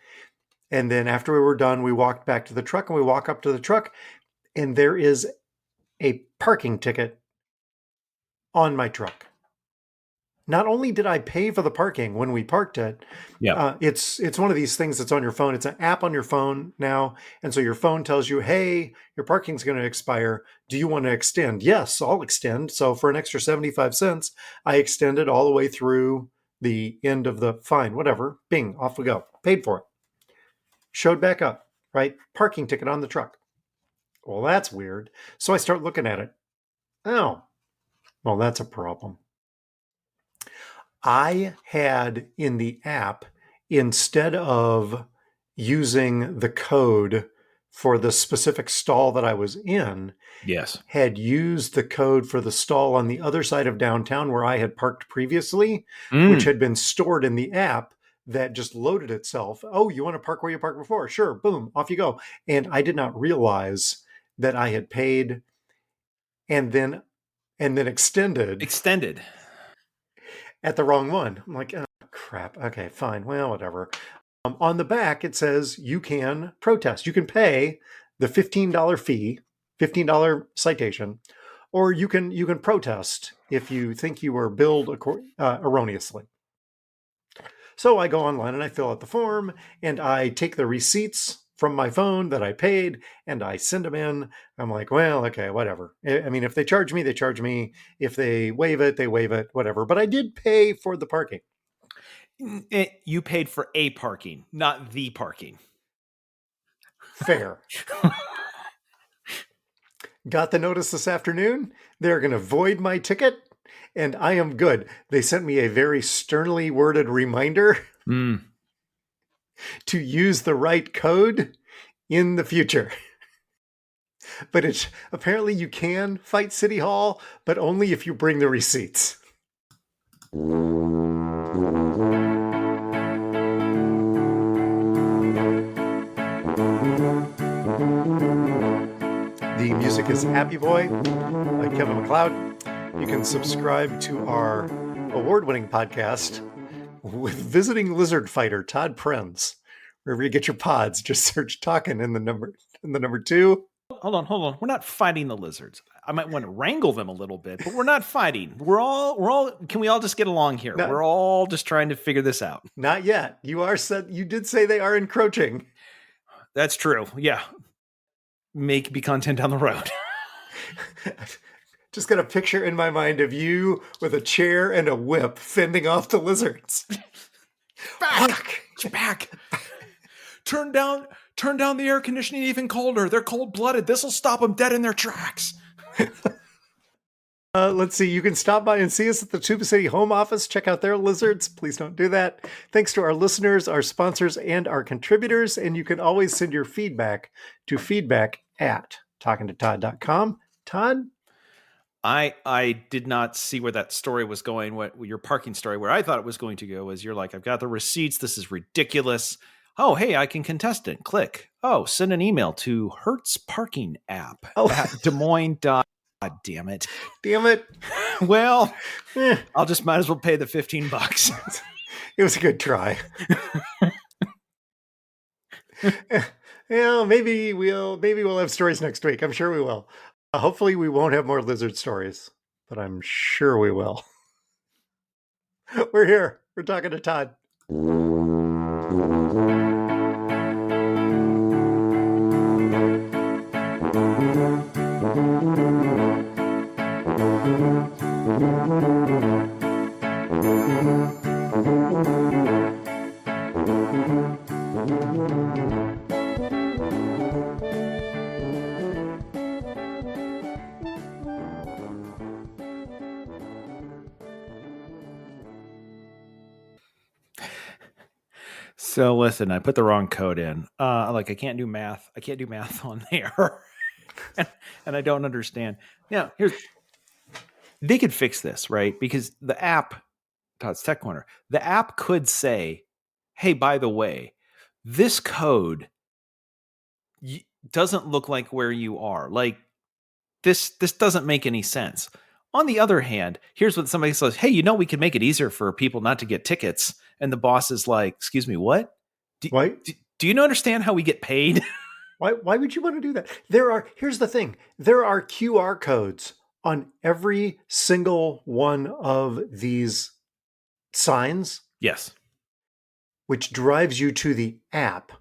And then after we were done, we walked back to the truck, and we walk up to the truck, and there is a parking ticket on my truck. Not only did I pay for the parking when we parked it, it's one of these things that's on your phone. It's an app on your phone now. And so your phone tells you, hey, your parking's going to expire. Do you want to extend? Yes, I'll extend. So for an extra 75 cents, I extended all the way through the end of the fine, whatever. Bing, off we go. Paid for it. Showed back up, right? Parking ticket on the truck. Well, that's weird. So I start looking at it. Oh, well, that's a problem. I had in the app, instead of using the code for the specific stall that I was in, had used the code for the stall on the other side of downtown where I had parked previously, which had been stored in the app that just loaded itself. Oh, you want to park where you parked before? Sure. Boom. Off you go. And I did not realize that I had paid and then extended at the wrong one. I'm like, oh, crap. Okay, fine. Well, whatever. On the back, it says you can protest. You can pay the $15 fee, $15 citation, or you can protest if you think you were billed erroneously. So I go online and I fill out the form, and I take the receipts from my phone that I paid and I send them in. I'm like, well, okay, whatever. I mean, if they charge me, they charge me. If they waive it, they waive it, whatever. But I did pay for the parking.
You paid for a parking, not the parking.
Fair. Got the notice this afternoon. They're going to void my ticket, and I am good. They sent me a very sternly worded reminder to use the right code in the future. But it's apparently you can fight City Hall, but only if you bring the receipts. The music is Happy Boy by Kevin MacLeod. You can subscribe to our award-winning podcast with visiting lizard fighter Todd Prenz. Wherever you get your pods, just search "Talkin" in the number 2.
Hold on. We're not fighting the lizards. I might want to wrangle them a little bit, but we're not fighting. We're all. Can we all just get along here? We're all just trying to figure this out.
Not yet. You did say they are encroaching.
That's true. Yeah. Be content down the road.
Just got a picture in my mind of you with a chair and a whip fending off the lizards.
Back. Turn down the air conditioning even colder. They're cold-blooded. This will stop them dead in their tracks.
Let's see. You can stop by and see us at the Tuba City home office. Check out their lizards. Please don't do that. Thanks to our listeners, our sponsors, and our contributors. And you can always send your feedback to feedback@talkingtotodd.com. Todd?
I did not see where that story was going. What your parking story, where I thought it was going to go, is you're like, I've got the receipts. This is ridiculous. Oh, hey, I can contest it. Click. Oh, send an email to Hertz parking app at Des Moines. God damn it.
Damn it.
Well, I'll just might as well pay the $15.
It was a good try. Yeah, maybe we'll have stories next week. I'm sure we will. Hopefully we won't have more lizard stories, but I'm sure we will. We're here. We're talking to Todd.
So listen, I put the wrong code in. I can't do math. I can't do math on there. and I don't understand. Now, they could fix this, right? Because the app, Todd's Tech Corner, the app could say, hey, by the way, this code doesn't look like where you are. Like this doesn't make any sense. On the other hand, here's what somebody says, hey, we can make it easier for people not to get tickets. And the boss is like, excuse me, what? Do you understand how we get paid?
Why would you want to do that? Here's the thing. There are QR codes on every single one of these signs.
Yes.
Which drives you to the app.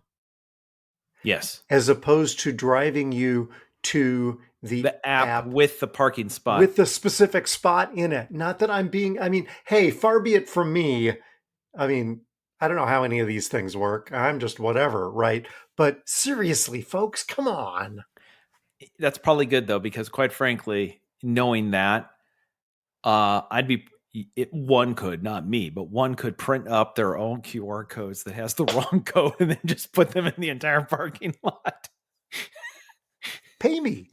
Yes.
As opposed to driving you to the
app with the parking spot.
With the specific spot in it. Not that hey, far be it from me. I don't know how any of these things work. I'm just whatever, right? But seriously, folks, come on.
That's probably good, though, because quite frankly, knowing that, one could, not me, but one could print up their own QR codes that has the wrong code and then just put them in the entire parking lot.
Pay me.